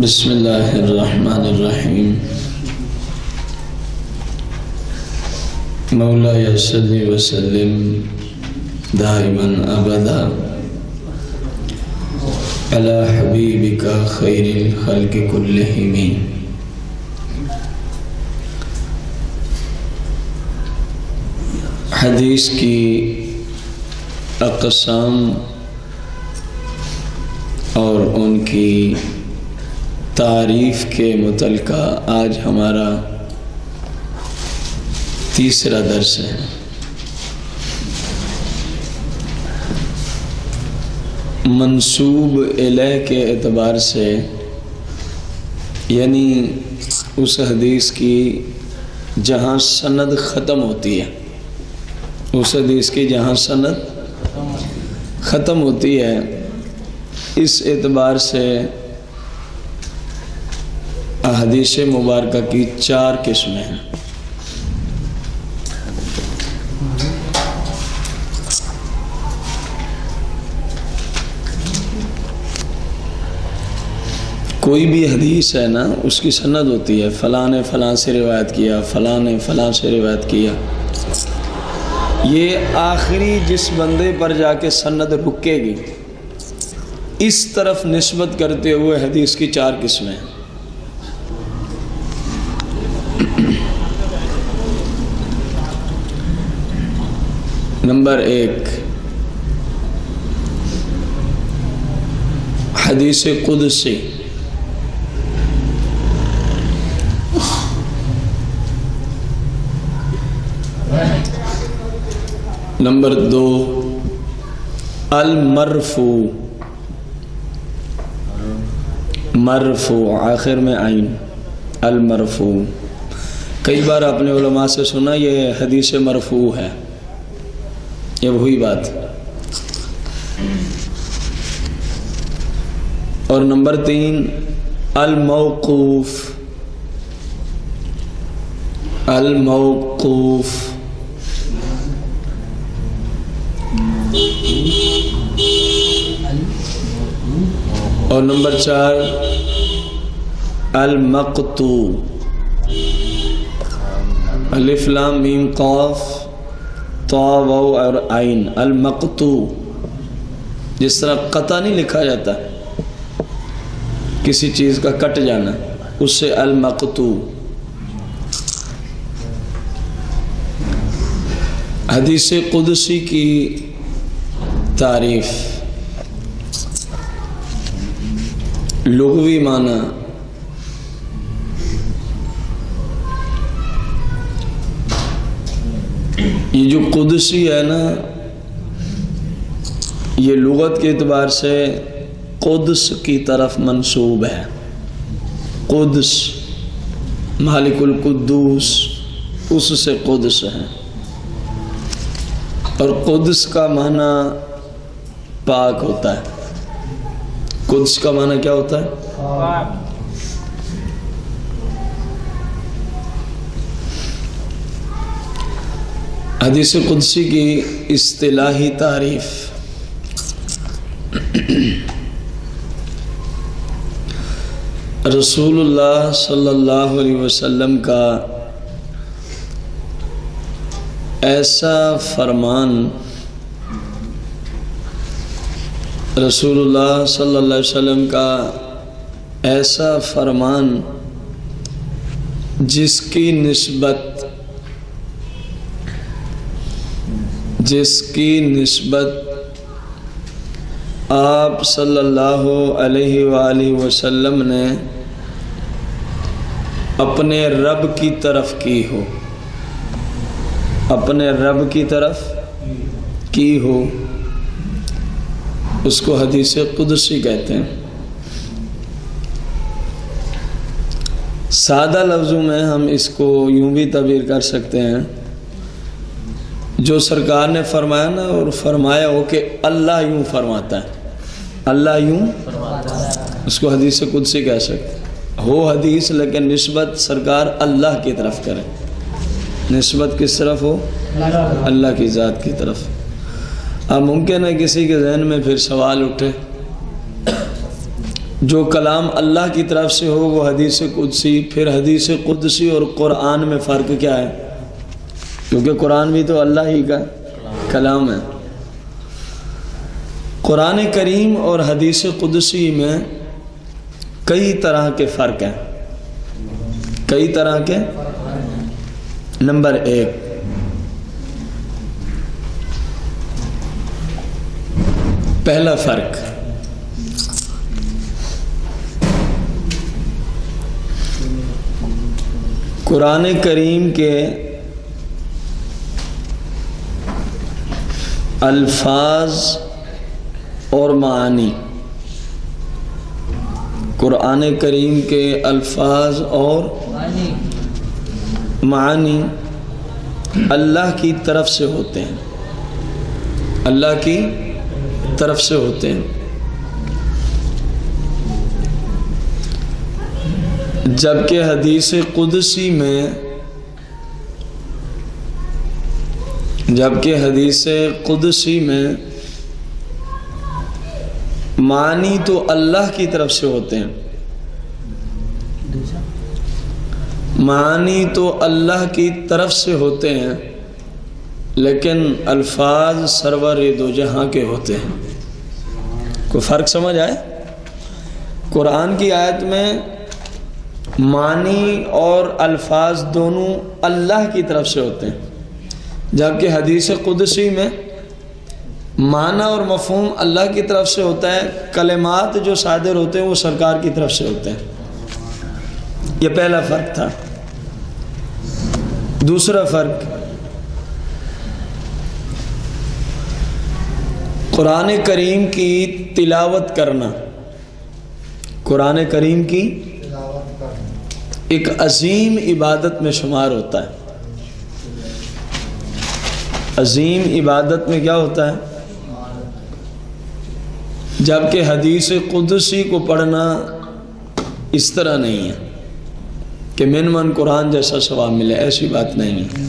بسم اللہ الرحمن الرحیم مولاي صل وسلم دائما ابدا على حبیبک خیر الخلق کلہم۔ حدیث کی اقسام اور ان کی تعریف کے متعلقہ آج ہمارا تیسرا درس ہے۔ منسوب الیہ کے اعتبار سے یعنی اس حدیث کی جہاں سند ختم ہوتی ہے، اس حدیث کی جہاں سند ختم ہوتی ہے، اس اعتبار سے احادیث مبارکہ کی 4 قسمیں ہیں۔ کوئی بھی حدیث ہے نا، اس کی سند ہوتی ہے، فلاں نے فلاں سے روایت کیا، فلاں نے فلاں سے روایت کیا۔ یہ آخری جس بندے پر جا کے سند رکے گی، اس طرف نسبت کرتے ہوئے حدیث کی 4 قسمیں ہیں۔ نمبر 1 حدیث قدسی۔ نمبر 2 المرفوع، مرفوع آخر میں عین، المرفوع۔ کئی بار آپ نے علماء سے سنا یہ حدیث مرفوع ہے، یہ وہی بات۔ اور نمبر 3 الموقوف، الموقوف۔ اور نمبر 4 المقطوع، الف لام میم قاف طا واو اور عین، المقطوع۔ جس طرح قطع نہیں لکھا جاتا، کسی چیز کا کٹ جانا، اس سے المقطوع۔ حدیث قدسی کی تعریف، لغوی معنی، یہ جو قدسی ہے نا، یہ لغت کے اعتبار سے قدس کی طرف منسوب ہے۔ قدس، مالک القدوس، اس سے قدس ہے۔ اور قدس کا معنی پاک ہوتا ہے۔ قدس کا معنی کیا ہوتا ہے؟ حدیث قدسی کی اصطلاحی تعریف، رسول اللہ صلی اللہ علیہ وسلم کا ایسا فرمان، رسول اللہ صلی اللہ علیہ وسلم کا ایسا فرمان جس کی نسبت آپ صلی اللہ علیہ وآلہ وسلم نے اپنے رب کی طرف کی ہو، اپنے رب کی طرف کی ہو، اس کو حدیث قدسی کہتے ہیں۔ سادہ لفظوں میں ہم اس کو یوں بھی تعبیر کر سکتے ہیں، جو سرکار نے فرمایا نا، اور فرمایا ہو کہ اللہ یوں فرماتا ہے، اللہ یوں، اس کو حدیث قدسی کہہ سکتے ہیں۔ ہو حدیث لیکن نسبت سرکار اللہ کی طرف کرے، نسبت کس طرف ہو؟ اللہ کی ذات کی طرف۔ اب ممکن ہے کسی کے ذہن میں پھر سوال اٹھے جو کلام اللہ کی طرف سے ہو وہ حدیث قدسی، پھر حدیث قدسی اور قرآن میں فرق کیا ہے؟ کیونکہ قرآن بھی تو اللہ ہی کا کلام ہے۔ قرآن کریم اور حدیث قدسی میں کئی طرح کے فرق ہیں، کئی طرح کے۔ نمبر 1، پہلا فرق، قرآن کریم کے الفاظ اور معانی، قرآن کریم کے الفاظ اور معانی اللہ کی طرف سے ہوتے ہیں، اللہ کی طرف سے ہوتے ہیں، جبکہ حدیث قدسی میں معنی تو اللہ کی طرف سے ہوتے ہیں، معنی تو اللہ کی طرف سے ہوتے ہیں، لیکن الفاظ سرور دو جہاں کے ہوتے ہیں۔ کوئی فرق سمجھ آئے؟ قرآن کی آیت میں معنی اور الفاظ دونوں اللہ کی طرف سے ہوتے ہیں، جبکہ حدیث قدسی میں معنی اور مفہوم اللہ کی طرف سے ہوتا ہے، کلمات جو صادر ہوتے ہیں وہ سرکار کی طرف سے ہوتے ہیں۔ یہ پہلا فرق تھا۔ دوسرا فرق، قرآن کریم کی تلاوت کرنا، قرآن کریم کی ایک عظیم عبادت میں شمار ہوتا ہے۔ عظیم عبادت میں کیا ہوتا ہے؟ جبکہ حدیث قدسی کو پڑھنا اس طرح نہیں ہے کہ من قرآن جیسا ثواب ملے، ایسی بات نہیں ہے۔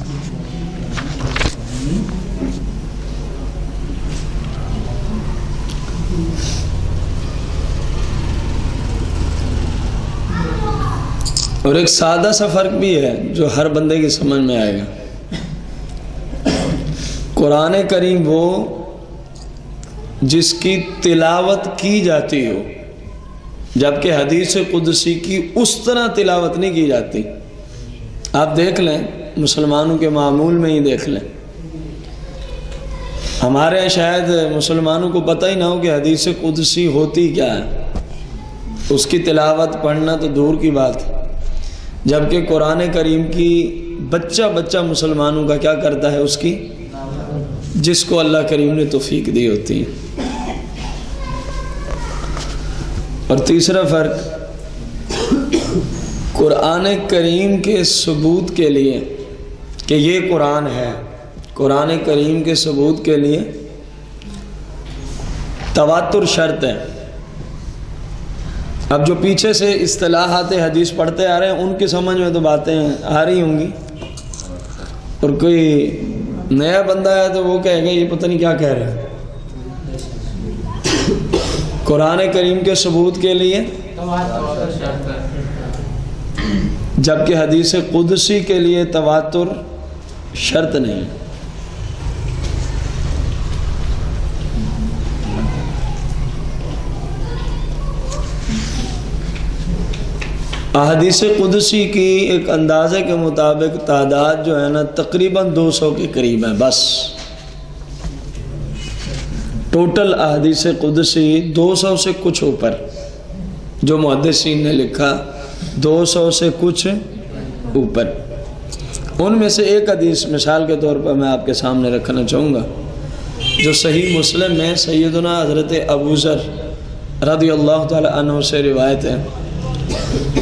اور ایک سادہ سا فرق بھی ہے جو ہر بندے کی سمجھ میں آئے گا۔ قرآن کریم وہ جس کی تلاوت کی جاتی ہو، جبکہ حدیث قدسی کی اس طرح تلاوت نہیں کی جاتی۔ آپ دیکھ لیں، مسلمانوں کے معمول میں ہی دیکھ لیں، ہمارے یہاں شاید مسلمانوں کو پتہ ہی نہ ہو کہ حدیث قدسی ہوتی کیا ہے، اس کی تلاوت پڑھنا تو دور کی بات ہے، جبکہ قرآن کریم کی بچہ مسلمانوں کا کیا کرتا ہے؟ اس کی، جس کو اللہ کریم نے توفیق دی ہوتی ہے۔ اور تیسرا فرق، قرآن کریم کے ثبوت کے لیے کہ یہ قرآن ہے، قرآن کریم کے ثبوت کے لیے تواتر شرط ہے۔ اب جو پیچھے سے اصطلاحات حدیث پڑھتے آ رہے ہیں ان کی سمجھ میں تو باتیں آ رہی ہوں گی، اور کوئی نیا بندہ ہے تو وہ کہے گا یہ پتہ نہیں کیا کہہ رہا ہے۔ قرآن کریم کے ثبوت کے لیے جبکہ حدیث قدسی کے لیے تواتر شرط نہیں۔ احادیث قدسی کی ایک اندازے کے مطابق تعداد جو ہے نا تقریباً 200 کے قریب ہے، بس ٹوٹل احادیث قدسی 200 سے کچھ اوپر، جو محدثین نے لکھا 200 سے کچھ اوپر۔ ان میں سے ایک حدیث مثال کے طور پر میں آپ کے سامنے رکھنا چاہوں گا، جو صحیح مسلم میں سیدنا حضرت ابو ذر رضی اللہ تعالی عنہ سے روایت ہے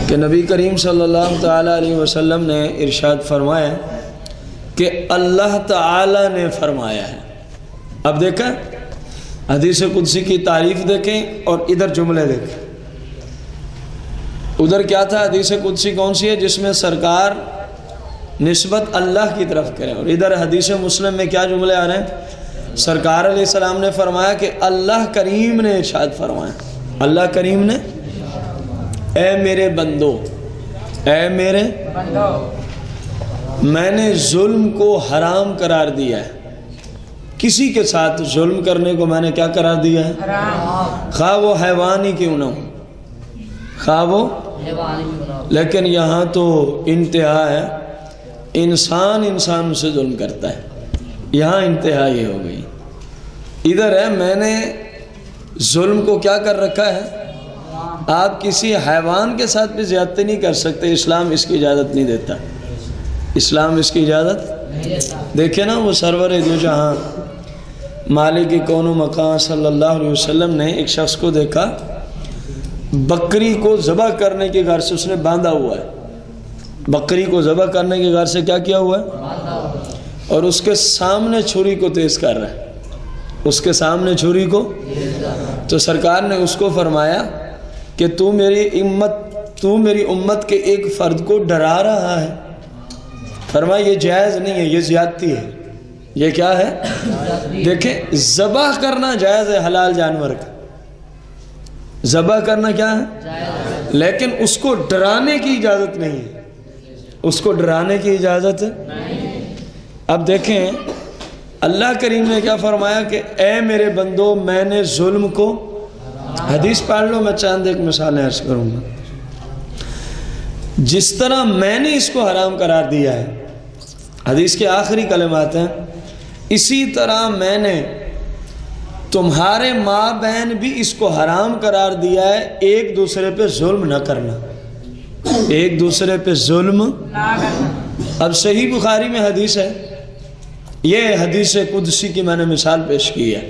کہ نبی کریم صلی اللہ تعالی علیہ وسلم نے ارشاد فرمایا کہ اللہ تعالی نے فرمایا ہے۔ اب دیکھیں حدیث قدسی کی تعریف دیکھیں اور ادھر جملے دیکھیں۔ ادھر کیا تھا؟ حدیث قدسی کون سی ہے؟ جس میں سرکار نسبت اللہ کی طرف کریں، اور ادھر حدیث مسلم میں کیا جملے آ رہے ہیں؟ سرکار علیہ السلام نے فرمایا کہ اللہ کریم نے ارشاد فرمایا، اللہ کریم نے اے میرے بندو، اے میرے میں نے ظلم کو حرام قرار دیا ہے۔ کسی کے ساتھ ظلم کرنے کو میں نے کیا قرار دیا ہے؟ خواہ وہ حیوان ہی کیوں نہ ہو، خواہ وہ، لیکن یہاں تو انتہا ہے، انسان سے ظلم کرتا ہے، یہاں انتہا یہ ہو گئی۔ ادھر ہے میں نے ظلم کو کیا کر رکھا ہے؟ آپ کسی حیوان کے ساتھ بھی زیادتی نہیں کر سکتے، اسلام اس کی اجازت نہیں دیتا، اسلام اس کی اجازت دیکھیں نا، وہ سرور دو جہاں مالک کون و مکان صلی اللہ علیہ وسلم نے ایک شخص کو دیکھا، بکری کو ذبح کرنے کے غرض سے اس نے باندھا ہوا ہے، بکری کو ذبح کرنے کے غرض سے کیا کیا ہوا ہے، اور اس کے سامنے چھری کو تیز کر رہا ہے، اس کے سامنے چھری کو، تو سرکار نے اس کو فرمایا کہ تو میری امت کے ایک فرد کو ڈرا رہا ہے، فرمایا یہ جائز نہیں ہے، یہ زیادتی ہے، یہ کیا ہے؟ دیکھیں ذبح کرنا جائز ہے حلال جانور کا، ذبح کرنا کیا ہے، لیکن اس کو ڈرانے کی اجازت نہیں ہے، اس کو ڈرانے کی اجازت ہے۔ اب دیکھیں اللہ کریم نے کیا فرمایا کہ اے میرے بندو میں نے ظلم کو، حدیث پڑھ لو، میں چاند ایک مثالیں عرض کروں گا، جس طرح میں نے اس کو حرام قرار دیا ہے، حدیث کے آخری کلمات ہیں، اسی طرح میں نے تمہارے ماں بہن بھی اس کو حرام قرار دیا ہے، ایک دوسرے پہ ظلم نہ کرنا، ایک دوسرے پہ ظلم۔ اب صحیح بخاری میں حدیث ہے، یہ حدیث قدسی کی میں نے مثال پیش کی ہے،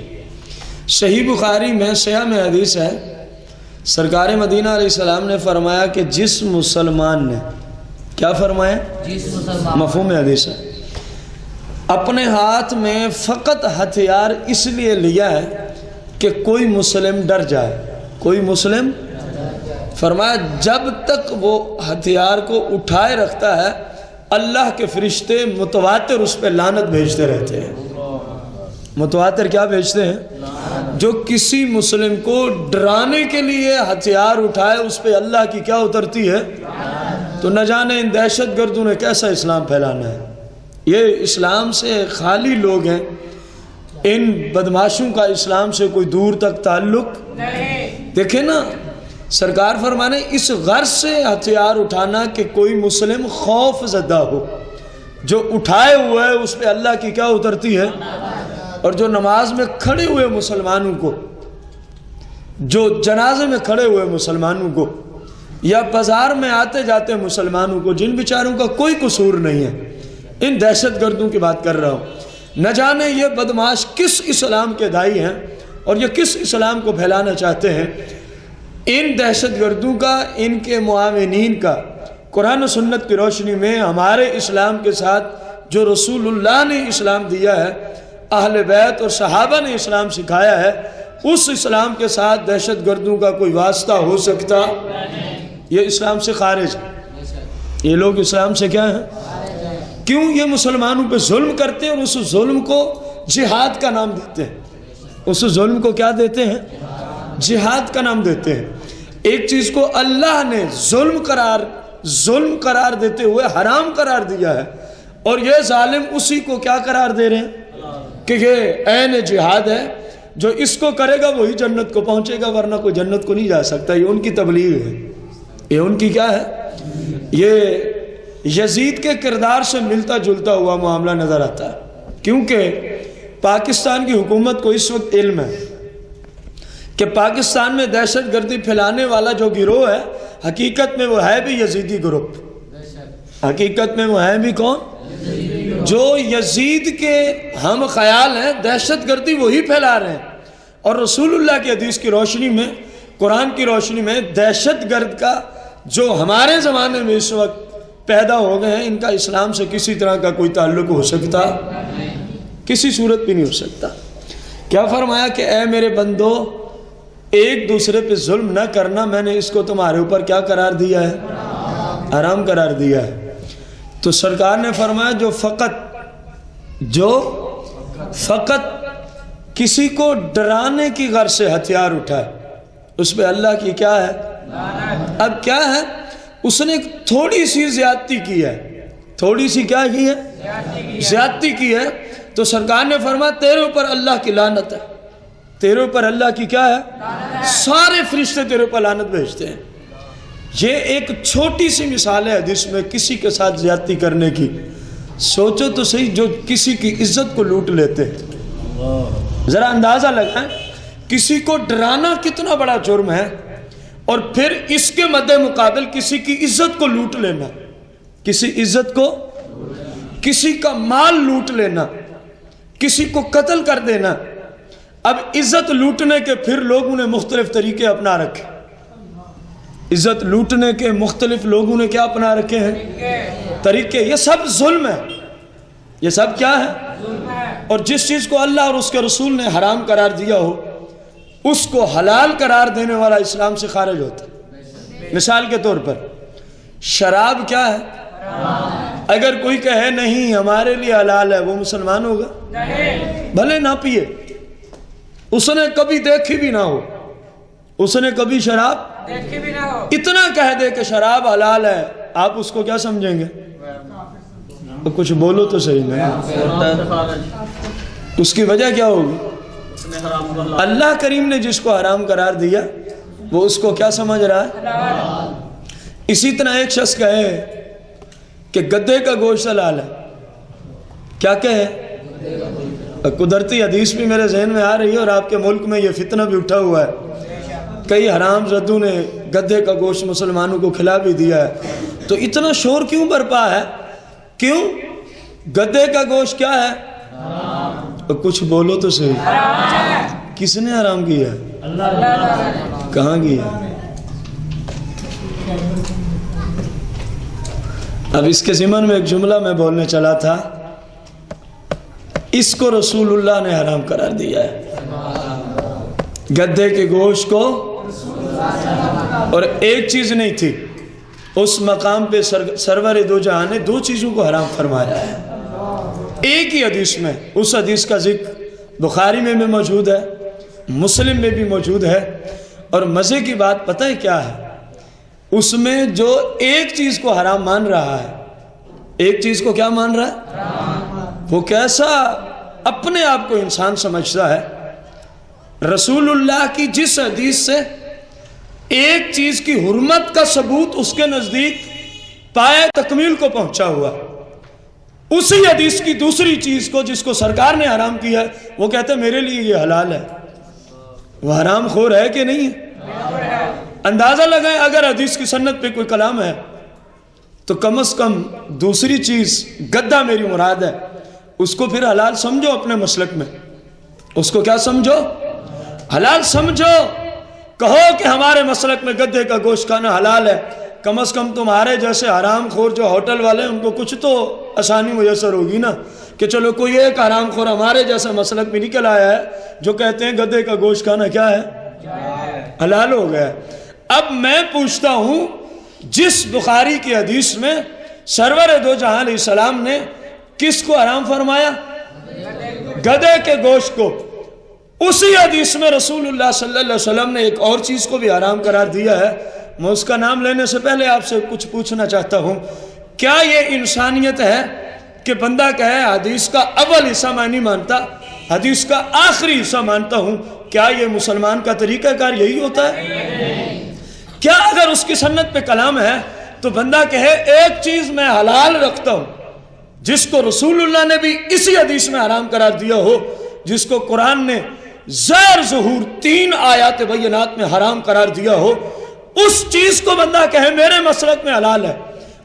صحیح بخاری میں صحیح میں حدیث ہے، سرکار مدینہ علیہ السلام نے فرمایا کہ جس مسلمان نے، کیا فرمایا؟ مفہوم حدیث ہے، اپنے ہاتھ میں فقط ہتھیار اس لیے لیا ہے کہ کوئی مسلم ڈر جائے، کوئی مسلم، فرمایا جب تک وہ ہتھیار کو اٹھائے رکھتا ہے اللہ کے فرشتے متواتر اس پہ لعنت بھیجتے رہتے ہیں، متواتر کیا بھیجتے ہیں؟ جو کسی مسلم کو ڈرانے کے لیے ہتھیار اٹھائے اس پہ اللہ کی کیا اترتی ہے؟ تو نہ جانے ان دہشت گردوں نے کیسا اسلام پھیلانا ہے، یہ اسلام سے خالی لوگ ہیں، ان بدماشوں کا اسلام سے کوئی دور تک تعلق نہیں۔ دیکھیں نا سرکار فرمانے اس غرض سے ہتھیار اٹھانا کہ کوئی مسلم خوف زدہ ہو، جو اٹھائے ہوئے ہے اس پہ اللہ کی کیا اترتی ہے، اور جو نماز میں کھڑے ہوئے مسلمانوں کو، جو جنازے میں کھڑے ہوئے مسلمانوں کو، یا بازار میں آتے جاتے مسلمانوں کو، جن بیچاروں کا کوئی قصور نہیں ہے، ان دہشت گردوں کی بات کر رہا ہوں، نہ جانے یہ بدماش کس اسلام کے دائی ہیں اور یہ کس اسلام کو پھیلانا چاہتے ہیں، ان دہشت گردوں کا، ان کے معاونین کا قرآن و سنت کی روشنی میں ہمارے اسلام کے ساتھ جو رسول اللہ نے اسلام دیا ہے، اہل بیت اور صحابہ نے اسلام سکھایا ہے، اس اسلام کے ساتھ دہشت گردوں کا کوئی واسطہ ہو سکتا؟ یہ اسلام سے خارج ہے، یہ لوگ اسلام سے کیا ہیں؟ کیوں یہ مسلمانوں پہ ظلم کرتے ہیں اور اس ظلم کو جہاد کا نام دیتے ہیں، اس ظلم کو کیا دیتے ہیں؟ جہاد کا نام دیتے ہیں۔ ایک چیز کو اللہ نے ظلم قرار دیتے ہوئے حرام قرار دیا ہے، اور یہ ظالم اسی کو کیا قرار دے رہے ہیں کہ یہ عین جہاد ہے، جو اس کو کرے گا وہی جنت کو پہنچے گا، ورنہ کوئی جنت کو نہیں جا سکتا۔ یہ ان کی تبلیغ ہے، یہ ان کی کیا ہے؟ یہ یزید کے کردار سے ملتا جلتا ہوا معاملہ نظر آتا ہے، کیونکہ پاکستان کی حکومت کو اس وقت علم ہے کہ پاکستان میں دہشت گردی پھیلانے والا جو گروہ ہے، حقیقت میں وہ ہے بھی یزیدی گروپ، حقیقت میں وہ ہے بھی کون؟ جو یزید کے ہم خیال ہیں، دہشت گردی وہی پھیلا رہے ہیں، اور رسول اللہ کی حدیث کی روشنی میں، قرآن کی روشنی میں دہشت گرد کا جو ہمارے زمانے میں اس وقت پیدا ہو گئے ہیں، ان کا اسلام سے کسی طرح کا کوئی تعلق ہو سکتا؟ کسی صورت بھی نہیں ہو سکتا۔ کیا فرمایا کہ اے میرے بندو ایک دوسرے پہ ظلم نہ کرنا، میں نے اس کو تمہارے اوپر کیا قرار دیا ہے؟ حرام قرار دیا ہے۔ تو سرکار نے فرمایا جو فقط کسی کو ڈرانے کی غرض سے ہتھیار اٹھائے اس پہ اللہ کی کیا ہے؟ اب کیا ہے، اس نے تھوڑی سی زیادتی کی ہے، تھوڑی سی کیا کی ہے، زیادتی کی ہے، تو سرکار نے فرمایا تیرے اوپر اللہ کی لعنت ہے، تیرے اوپر اللہ کی کیا ہے، سارے فرشتے تیرے اوپر لعنت بھیجتے ہیں۔ یہ ایک چھوٹی سی مثال ہے حدیث میں کسی کے ساتھ زیادتی کرنے کی۔ سوچو تو صحیح، جو کسی کی عزت کو لوٹ لیتے ہیں، ذرا اندازہ لگائیں کسی کو ڈرانا کتنا بڑا جرم ہے، اور پھر اس کے مد مقابل کسی کی عزت کو لوٹ لینا، کسی عزت کو، کسی کا مال لوٹ لینا، کسی کو قتل کر دینا۔ اب عزت لوٹنے کے پھر لوگوں نے مختلف طریقے اپنا رکھے، عزت لوٹنے کے مختلف لوگوں نے کیا اپنا رکھے ہیں، طریقے۔ یہ سب ظلم ہے، یہ سب کیا ہے، اور جس چیز کو اللہ اور اس کے رسول نے حرام قرار دیا ہو اس کو حلال قرار دینے والا اسلام سے خارج ہوتا ہے۔ مثال کے طور پر شراب کیا ہے، اگر کوئی کہے نہیں ہمارے لیے حلال ہے، وہ مسلمان ہوگا؟ بھلے نہ پیے، اس نے کبھی دیکھی بھی نہ ہو، اس نے کبھی شراب دیکھی بھی نہ ہو، اتنا کہہ دے کہ شراب حلال ہے، آپ اس کو کیا سمجھیں گے؟ تو کچھ بولو تو صحیح نہیں، اس کی وجہ کیا ہوگی؟ اللہ کریم نے جس کو حرام قرار دیا وہ اس کو کیا سمجھ رہا ہے؟ اسی طرح ایک شخص کہے کہ گدھے کا گوشت حلال ہے، کیا کہے؟ قدرتی حدیث بھی میرے ذہن میں آ رہی ہے، اور آپ کے ملک میں یہ فتنہ بھی اٹھا ہوا ہے، کئی حرام زدوں نے گدھے کا گوشت مسلمانوں کو کھلا بھی دیا ہے۔ تو اتنا شور کیوں برپا ہے؟ کیوں؟ گدھے کا گوشت کیا ہے؟ کچھ بولو تو صحیح، کس نے حرام کیا ہے؟ کہاں کیا؟ اب اس کے ضمن میں ایک جملہ میں بولنے چلا تھا، اس کو رسول اللہ نے حرام قرار دیا ہے، گدھے کے گوشت کو، اور ایک چیز نہیں تھی، اس مقام پہ سرور دو جہاں نے دو چیزوں کو حرام فرمایا ہے ایک ہی حدیث میں۔ اس حدیث کا ذکر بخاری میں بھی موجود ہے، مسلم میں بھی موجود ہے، اور مزے کی بات پتہ ہے کیا ہے؟ اس میں جو ایک چیز کو حرام مان رہا ہے، ایک چیز کو کیا مان رہا ہے؟ وہ کیسا اپنے آپ کو انسان سمجھتا ہے، رسول اللہ کی جس حدیث سے ایک چیز کی حرمت کا ثبوت اس کے نزدیک پائے تکمیل کو پہنچا ہوا، اسی حدیث کی دوسری چیز کو جس کو سرکار نے حرام کیا ہے وہ کہتے ہیں میرے لیے یہ حلال ہے۔ وہ حرام خور ہے کہ نہیں ہے؟ اندازہ لگائیں اگر حدیث کی سنت پہ کوئی کلام ہے تو کم از کم دوسری چیز گدھا میری مراد ہے، اس کو پھر حلال سمجھو اپنے مسلک میں، اس کو کیا سمجھو؟ حلال سمجھو، کہو کہ ہمارے مسلک میں گدھے کا گوشت کھانا حلال ہے، کم از کم تمہارے جیسے حرام خور جو ہوٹل والے ہیں ان کو کچھ تو آسانی میسر ہوگی نا، کہ چلو کوئی ایک حرام خور ہمارے جیسا مسلک میں نکل آیا ہے جو کہتے ہیں گدھے کا گوشت کھانا کیا ہے؟ حلال ہو گیا۔ اب میں پوچھتا ہوں، جس بخاری کی حدیث میں سرور دو جہاں علیہ السلام نے کس کو حرام فرمایا؟ گدھے کے گوشت کو، اسی حدیث میں رسول اللہ صلی اللہ علیہ وسلم نے ایک اور چیز کو بھی حرام قرار دیا ہے۔ میں اس کا نام لینے سے پہلے آپ سے کچھ پوچھنا چاہتا ہوں، کیا یہ انسانیت ہے کہ بندہ کہے حدیث کا اول حصہ میں نہیں مانتا، حدیث کا آخری حصہ مانتا ہوں؟ کیا یہ مسلمان کا طریقہ کار یہی ہوتا ہے؟ کیا اگر اس کی سنت پہ کلام ہے تو بندہ کہے ایک چیز میں حلال رکھتا ہوں جس کو رسول اللہ نے بھی اسی حدیث میں حرام قرار دیا ہو، جس کو قرآن نے زیر ظہور 3 آیات بینات میں حرام قرار دیا ہو، اس چیز کو بندہ کہے میرے مسلک میں حلال ہے،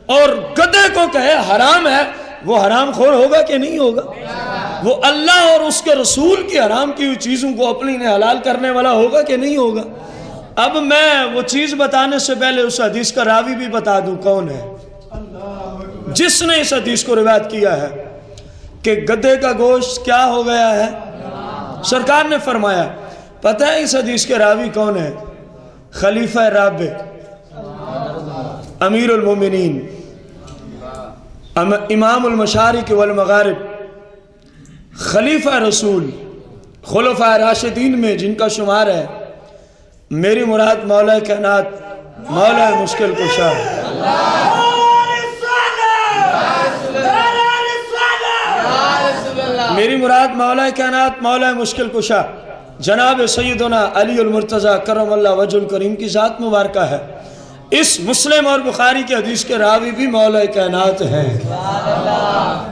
اور گدھے کو کہے حرام ہے، وہ حرام خور ہوگا کہ نہیں ہوگا؟ وہ اللہ اور اس کے رسول کی حرام کی ہوئی چیزوں کو اپنی نے حلال کرنے والا ہوگا کہ نہیں ہوگا؟ اب میں وہ چیز بتانے سے پہلے اس حدیث کا راوی بھی بتا دوں کون ہے جس نے اس حدیث کو روایت کیا ہے کہ گدھے کا گوشت کیا ہو گیا ہے؟ سرکار نے فرمایا، پتہ ہے اس حدیث کے راوی کون ہے؟ خلیفہ رابع، امیر المومنین، امام المشارق والمغارب، خلیفہ رسول، خلفاء راشدین میں جن کا شمار ہے، میری مراد مولا کائنات مولا مشکل کشا. میری مراد مولا کائنات مولا مشکل کشا جناب سیدنا علی المرتضیٰ کرم اللہ وجہ الکریم کی ذات مبارکہ ہے. اس مسلم اور بخاری کے حدیث کے راوی بھی مولا کائنات ہیں.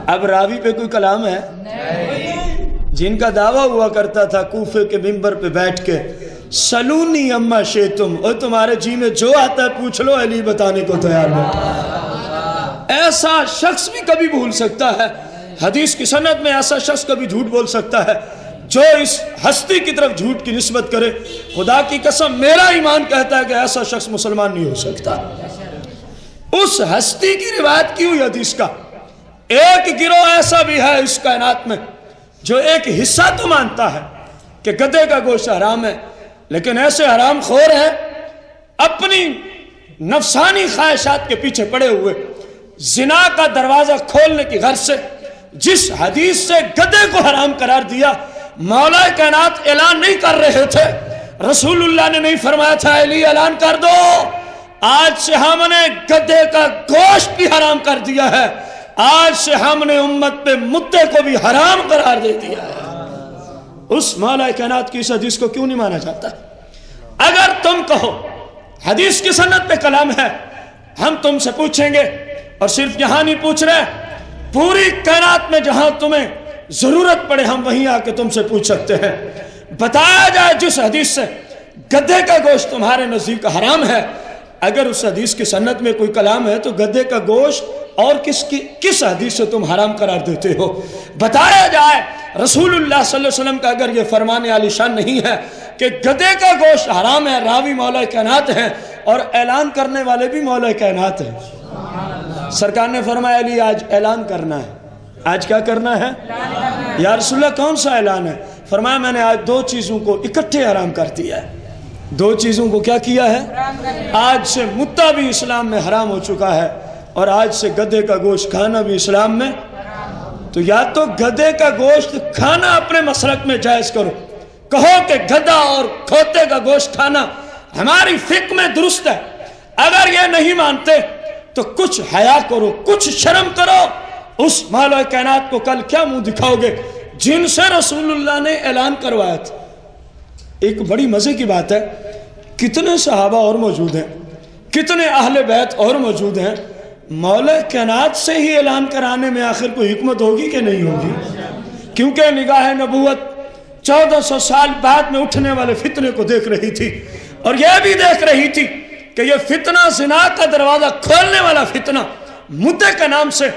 اب راوی پہ کوئی کلام ہے؟ جن کا دعویٰ ہوا کرتا تھا کوفے کے منبر پہ بیٹھ کے سلونی اما شیتم، اور تمہارے جی میں جو آتا ہے پوچھ لو، علی بتانے کو تیار ہے. ایسا شخص بھی کبھی بھول سکتا ہے، حدیث کی سند میں ایسا شخص کبھی جھوٹ بول سکتا ہے جو اس ہستی کی طرف جھوٹ کی نسبت کرے. خدا کی قسم میرا ایمان کہتا ہے کہ ایسا شخص مسلمان نہیں ہو سکتا. اس ہستی کی روایت کی ہوئی حدیث کا ایک گروہ ایسا بھی ہے اس کائنات میں جو ایک حصہ تو مانتا ہے کہ گدھے کا گوشت حرام ہے، لیکن ایسے حرام خور ہیں اپنی نفسانی خواہشات کے پیچھے پڑے ہوئے زنا کا دروازہ کھولنے کی غرض سے جس حدیث سے گدھے کو حرام قرار دیا مولا کائنات اعلان نہیں کر رہے تھے. رسول اللہ نے نہیں فرمایا تھا علی اعلان کر دو آج سے ہم نے گدھے کا گوشت بھی حرام کر دیا ہے، آج سے ہم نے امت پہ مدے کو بھی حرام قرار دے دیا ہے. اس مولا کائنات کی اس حدیث کو کیوں نہیں مانا جاتا؟ اگر تم کہو حدیث کی سند پہ کلام ہے، ہم تم سے پوچھیں گے، اور صرف یہاں نہیں پوچھ رہے، پوری کائنات میں جہاں تمہیں ضرورت پڑے ہم وہیں آ کے تم سے پوچھ سکتے ہیں. بتایا جائے جس حدیث سے گدھے کا گوشت تمہارے نزدیک حرام ہے، اگر اس حدیث کی سند میں کوئی کلام ہے تو گدھے کا گوشت اور کس حدیث سے تم حرام قرار دیتے ہو؟ بتایا جائے رسول اللہ صلی اللہ علیہ وسلم کا اگر یہ فرمان عالی شان نہیں ہے کہ گدھے کا گوشت حرام ہے، راوی مولا کائنات ہیں اور اعلان کرنے والے بھی مولا کائنات ہیں. سرکار نے فرمایا علی آج اعلان کرنا ہے. آج کیا کرنا ہے؟ یا رسول اللہ کون سا اعلان ہے؟ فرمایا میں نے آج دو چیزوں کو اکٹھے حرام کر دیا ہے. دو چیزوں کو کیا کیا ہے؟ آج سے مدہ بھی اسلام میں حرام ہو چکا ہے اور آج سے گدھے کا گوشت کھانا بھی اسلام میں. تو یا تو گدھے کا گوشت کھانا اپنے مسلک میں جائز کرو، کہو کہ گدھا اور کھوتے کا گوشت کھانا ہماری فقہ میں درست ہے. اگر یہ نہیں مانتے تو کچھ حیا کرو، کچھ شرم کرو. اس مولا کائنات کو کل کیا منہ دکھاؤ گے جن سے رسول اللہ نے اعلان کروایا تھا؟ ایک بڑی مزے کی بات ہے، کتنے صحابہ اور موجود ہیں، کتنے اہل بیت اور موجود ہیں، مولا کائنات سے ہی اعلان کرانے میں آخر کوئی حکمت ہوگی کہ نہیں ہوگی؟ کیونکہ نگاہ نبوت 1400 سال بعد میں اٹھنے والے فتنے کو دیکھ رہی تھی، اور یہ بھی دیکھ رہی تھی کہ یہ فتنہ زنا کا دروازہ کھولنے والا فتنہ مدعے کے نام سے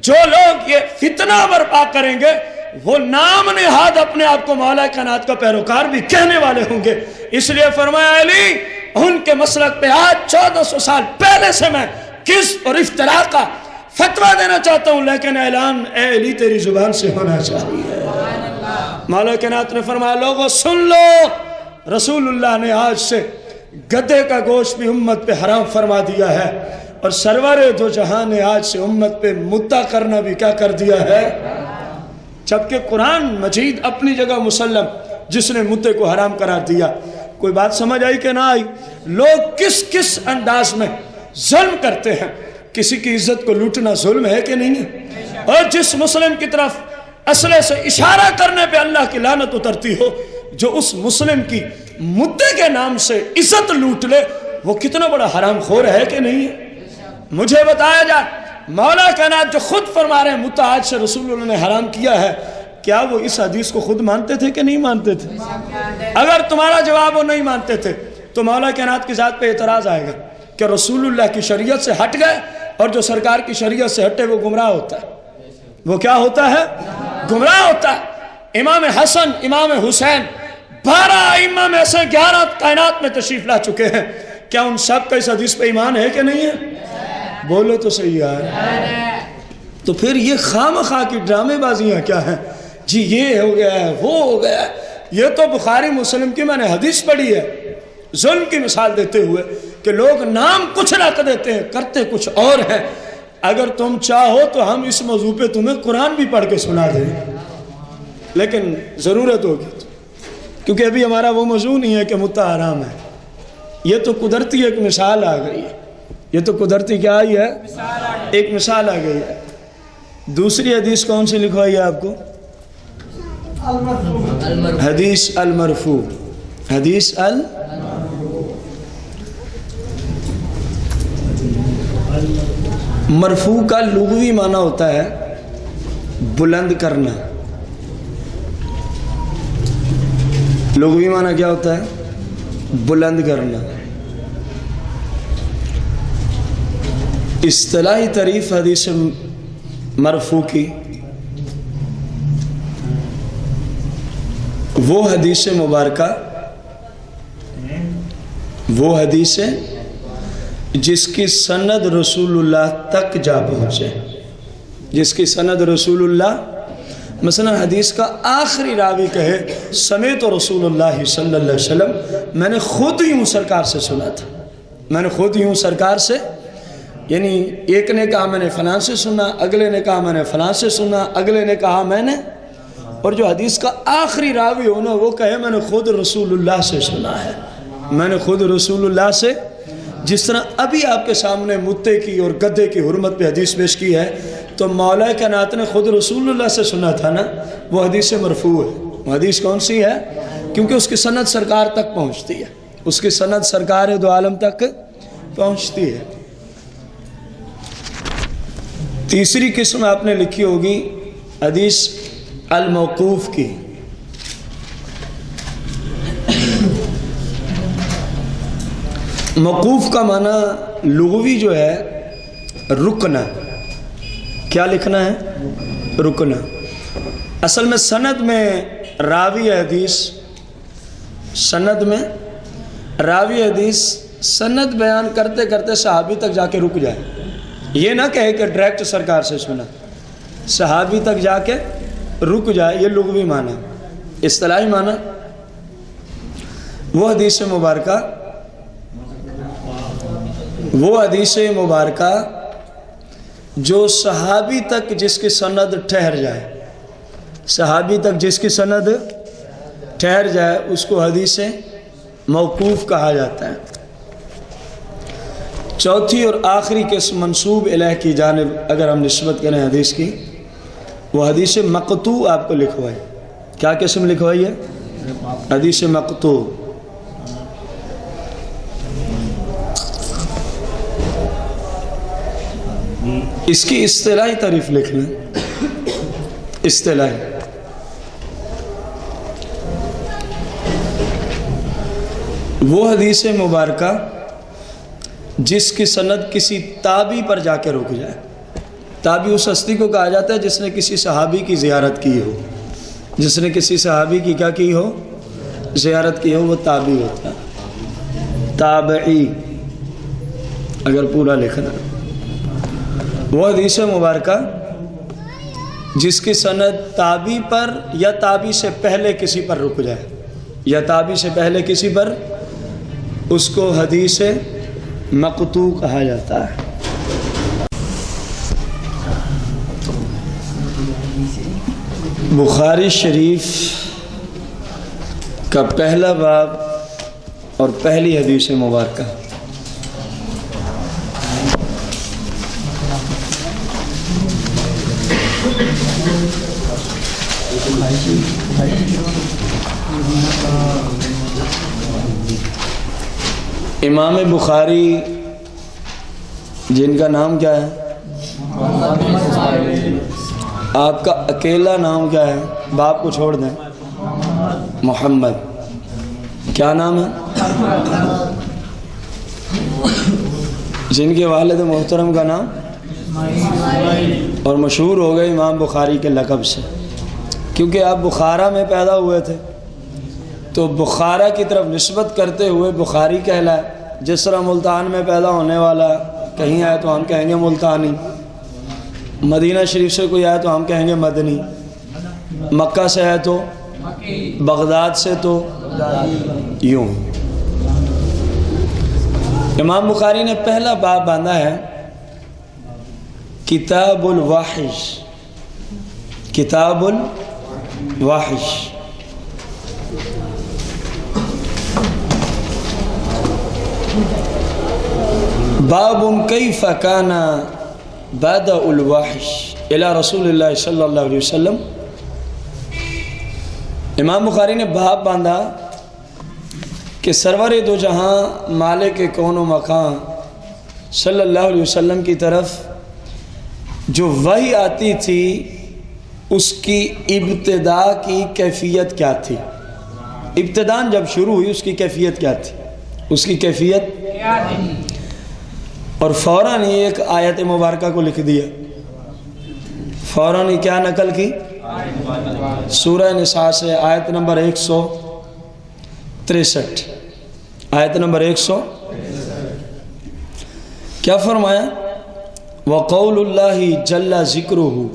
جو لوگ یہ فتنہ برپا کریں گے وہ نام نہاد اپنے آپ کو مولا کائنات کا پیروکار بھی کہنے والے ہوں گے. اس لیے فرمایا علی ان کے مسلک پہ آج 1400 سال پہلے سے میں کذب اور افتراء کا فتویٰ دینا چاہتا ہوں، لیکن اعلان اے علی تیری زبان سے ہونا چاہیے. مولا کائنات نے فرمایا لوگوں سن لو، رسول اللہ نے آج سے گدھے کا گوشت بھی امت پہ حرام فرما دیا ہے، اور سرور دو جہاں نے آج سے امت پہ مدعا کرنا بھی کیا کر دیا ہے. جبکہ قرآن مجید اپنی جگہ مسلم جس نے مدعے کو حرام قرار دیا. کوئی بات سمجھ آئی کہ نہ آئی؟ لوگ کس کس انداز میں ظلم کرتے ہیں. کسی کی عزت کو لوٹنا ظلم ہے کہ نہیں ہے؟ اور جس مسلم کی طرف اسلحے سے اشارہ کرنے پہ اللہ کی لعنت اترتی ہو، جو اس مسلم کی مدعے کے نام سے عزت لوٹ لے، وہ کتنا بڑا حرام خور ہے کہ نہیں ہے؟ مجھے بتایا جائے مولا کائنات جو خود فرما رہے ہیں مدعا آج سے رسول اللہ نے حرام کیا ہے، کیا وہ اس حدیث کو خود مانتے تھے کہ نہیں مانتے تھے؟ اگر تمہارا جواب وہ نہیں مانتے تھے تو مولا کائنات کی ذات پہ اعتراض آئے گا کہ رسول اللہ کی شریعت سے ہٹ گئے، اور جو سرکار کی شریعت سے ہٹے وہ گمراہ ہوتا ہے. وہ کیا ہوتا ہے؟ گمراہ ہوتا ہے. امام حسن، امام حسین 12 ائمہ میں سے 11 کائنات میں تشریف لا چکے ہیں. کیا ان سب کا اس حدیث پہ ایمان ہے کہ نہیں ہے؟ بولو تو صحیح یار. تو پھر یہ خام خواہ کی ڈرامے بازیاں کیا ہیں؟ جی یہ ہو گیا ہے، وہ ہو گیا ہے. یہ تو بخاری مسلم کی میں نے حدیث پڑھی ہے ظلم کی مثال دیتے ہوئے کہ لوگ نام کچھ رکھ دیتے ہیں کرتے کچھ اور ہیں. اگر تم چاہو تو ہم اس موضوع پہ تمہیں قرآن بھی پڑھ کے سنا دیں، لیکن ضرورت ہوگی کیونکہ ابھی ہمارا وہ موضوع نہیں ہے کہ مدعا حرام ہے. یہ تو قدرتی ایک مثال آ گئی ہے، یہ تو قدرتی کیا آئی ہے؟ ایک مثال آ گئی ہے۔ دوسری حدیث کون سی لکھوائی ہے آپ کو؟ حدیث المرفوع۔ حدیث مرفوع کا لغوی معنی ہوتا ہے بلند کرنا۔ لغوی معنی کیا ہوتا ہے؟ بلند کرنا۔ اصطلاحی تعریف حدیث مرفوع کی وہ حدیث مبارکہ، وہ حدیث جس کی سند رسول اللہ تک جا پہنچے، جس کی سند رسول اللہ، مثلا حدیث کا آخری راوی کہے سمیت رسول اللہ صلی اللہ علیہ وسلم، میں نے خود یوں سرکار سے سنا تھا، میں نے خود یوں سرکار سے، یعنی ایک نے کہا میں نے فلاں سے سنا، اگلے نے کہا میں نے فلاں سے سنا، اگلے نے کہا میں نے، اور جو حدیث کا آخری راوی ہو نا وہ کہے میں نے خود رسول اللہ سے سنا ہے، میں نے خود رسول اللہ سے، جس طرح ابھی آپ کے سامنے متے کی اور گدھے کی حرمت پہ حدیث پیش کی ہے، تو مولا کائنات نے خود رسول اللہ سے سنا تھا نا، وہ حدیث مرفوع ہے۔ وہ حدیث کون سی ہے؟ کیونکہ اس کی سند سرکار تک پہنچتی ہے، اس کی سند سرکار دو عالم تک پہنچتی ہے۔ تیسری قسم آپ نے لکھی ہوگی حدیث الموقوف کی۔ موقوف کا معنی لغوی جو ہے رکنا، کیا لکھنا ہے؟ رکنا۔ اصل میں سند میں راوی حدیث، سند میں راوی حدیث سند بیان کرتے کرتے صحابی تک جا کے رک جائے، یہ نہ کہے کہ ڈائریکٹ سرکار سے سنا، صحابی تک جا کے رک جائے، یہ لغوی معنی۔ اصطلاحی معنی وہ حدیث مبارکہ، وہ حدیث مبارکہ جو صحابی تک جس کی سند ٹھہر جائے، صحابی تک جس کی سند ٹھہر جائے اس کو حدیث موقوف کہا جاتا ہے۔ چوتھی اور آخری قسم منسوب الیہ کی جانب اگر ہم نسبت کریں حدیث کی، وہ حدیث مقطوع آپ کو لکھوائی۔ کیا قسم لکھوائی ہے؟ حدیث مقطوع۔ اس کی اصطلاحی تعریف لکھ لیں، اصطلاحی۔ وہ حدیث مبارکہ جس کی سند کسی تابعی پر جا کے رک جائے۔ تابعی اس ہستی کو کہا جاتا ہے جس نے کسی صحابی کی زیارت کی ہو، جس نے کسی صحابی کی کیا کی ہو؟ زیارت کی ہو، وہ تابعی ہوتا ہے۔ تابعی اگر پورا لکھنا، وہ حدیث مبارکہ جس کی سند تابعی پر یا تابعی سے پہلے کسی پر رک جائے، یا تابعی سے پہلے کسی پر، اس کو حدیث مقطوع کہا جاتا ہے۔ بخاری شریف کا پہلا باب اور پہلی حدیث مبارکہ۔ امام بخاری جن کا نام کیا ہے؟ آپ کا اکیلا نام کیا ہے؟ باپ کو چھوڑ دیں، محمد۔ کیا نام ہے؟ جن کے والد محترم کا نام اور مشہور ہو گئے امام بخاری کے لقب سے، کیونکہ آپ بخارا میں پیدا ہوئے تھے تو بخارا کی طرف نسبت کرتے ہوئے بخاری کہلائے۔ جس طرح ملتان میں پیدا ہونے والا کہیں آئے تو ہم کہیں گے ملتانی، مدینہ شریف سے کوئی آئے تو ہم کہیں گے مدنی، مکہ سے آئے تو، بغداد سے تو یوں۔ امام بخاری نے پہلا باب باندھا ہے کتاب الواحش، کتاب الواحش۔ باب کیف کان بدء الوحی الی رسول اللہ صلی اللہ علیہ وسلم. امام بخاری نے باب باندھا کہ سرور دو جہاں مالک کون و مکان صلی اللہ علیہ وسلم کی طرف جو وحی آتی تھی اس کی ابتدا کی کیفیت کیا تھی. ابتداء جب شروع ہوئی اس کی کیفیت کیا تھی, اس کی کیفیت کیا تھی. اور فوراً ہی ایک آیت مبارکہ کو لکھ دیا, فوراً ہی کیا نقل کی, سورہ نساء سے آیت نمبر 163, آیت نمبر 100. کیا فرمایا؟ وَقَوْلُ اللَّهِ جَلَّ ذِكْرُهُ,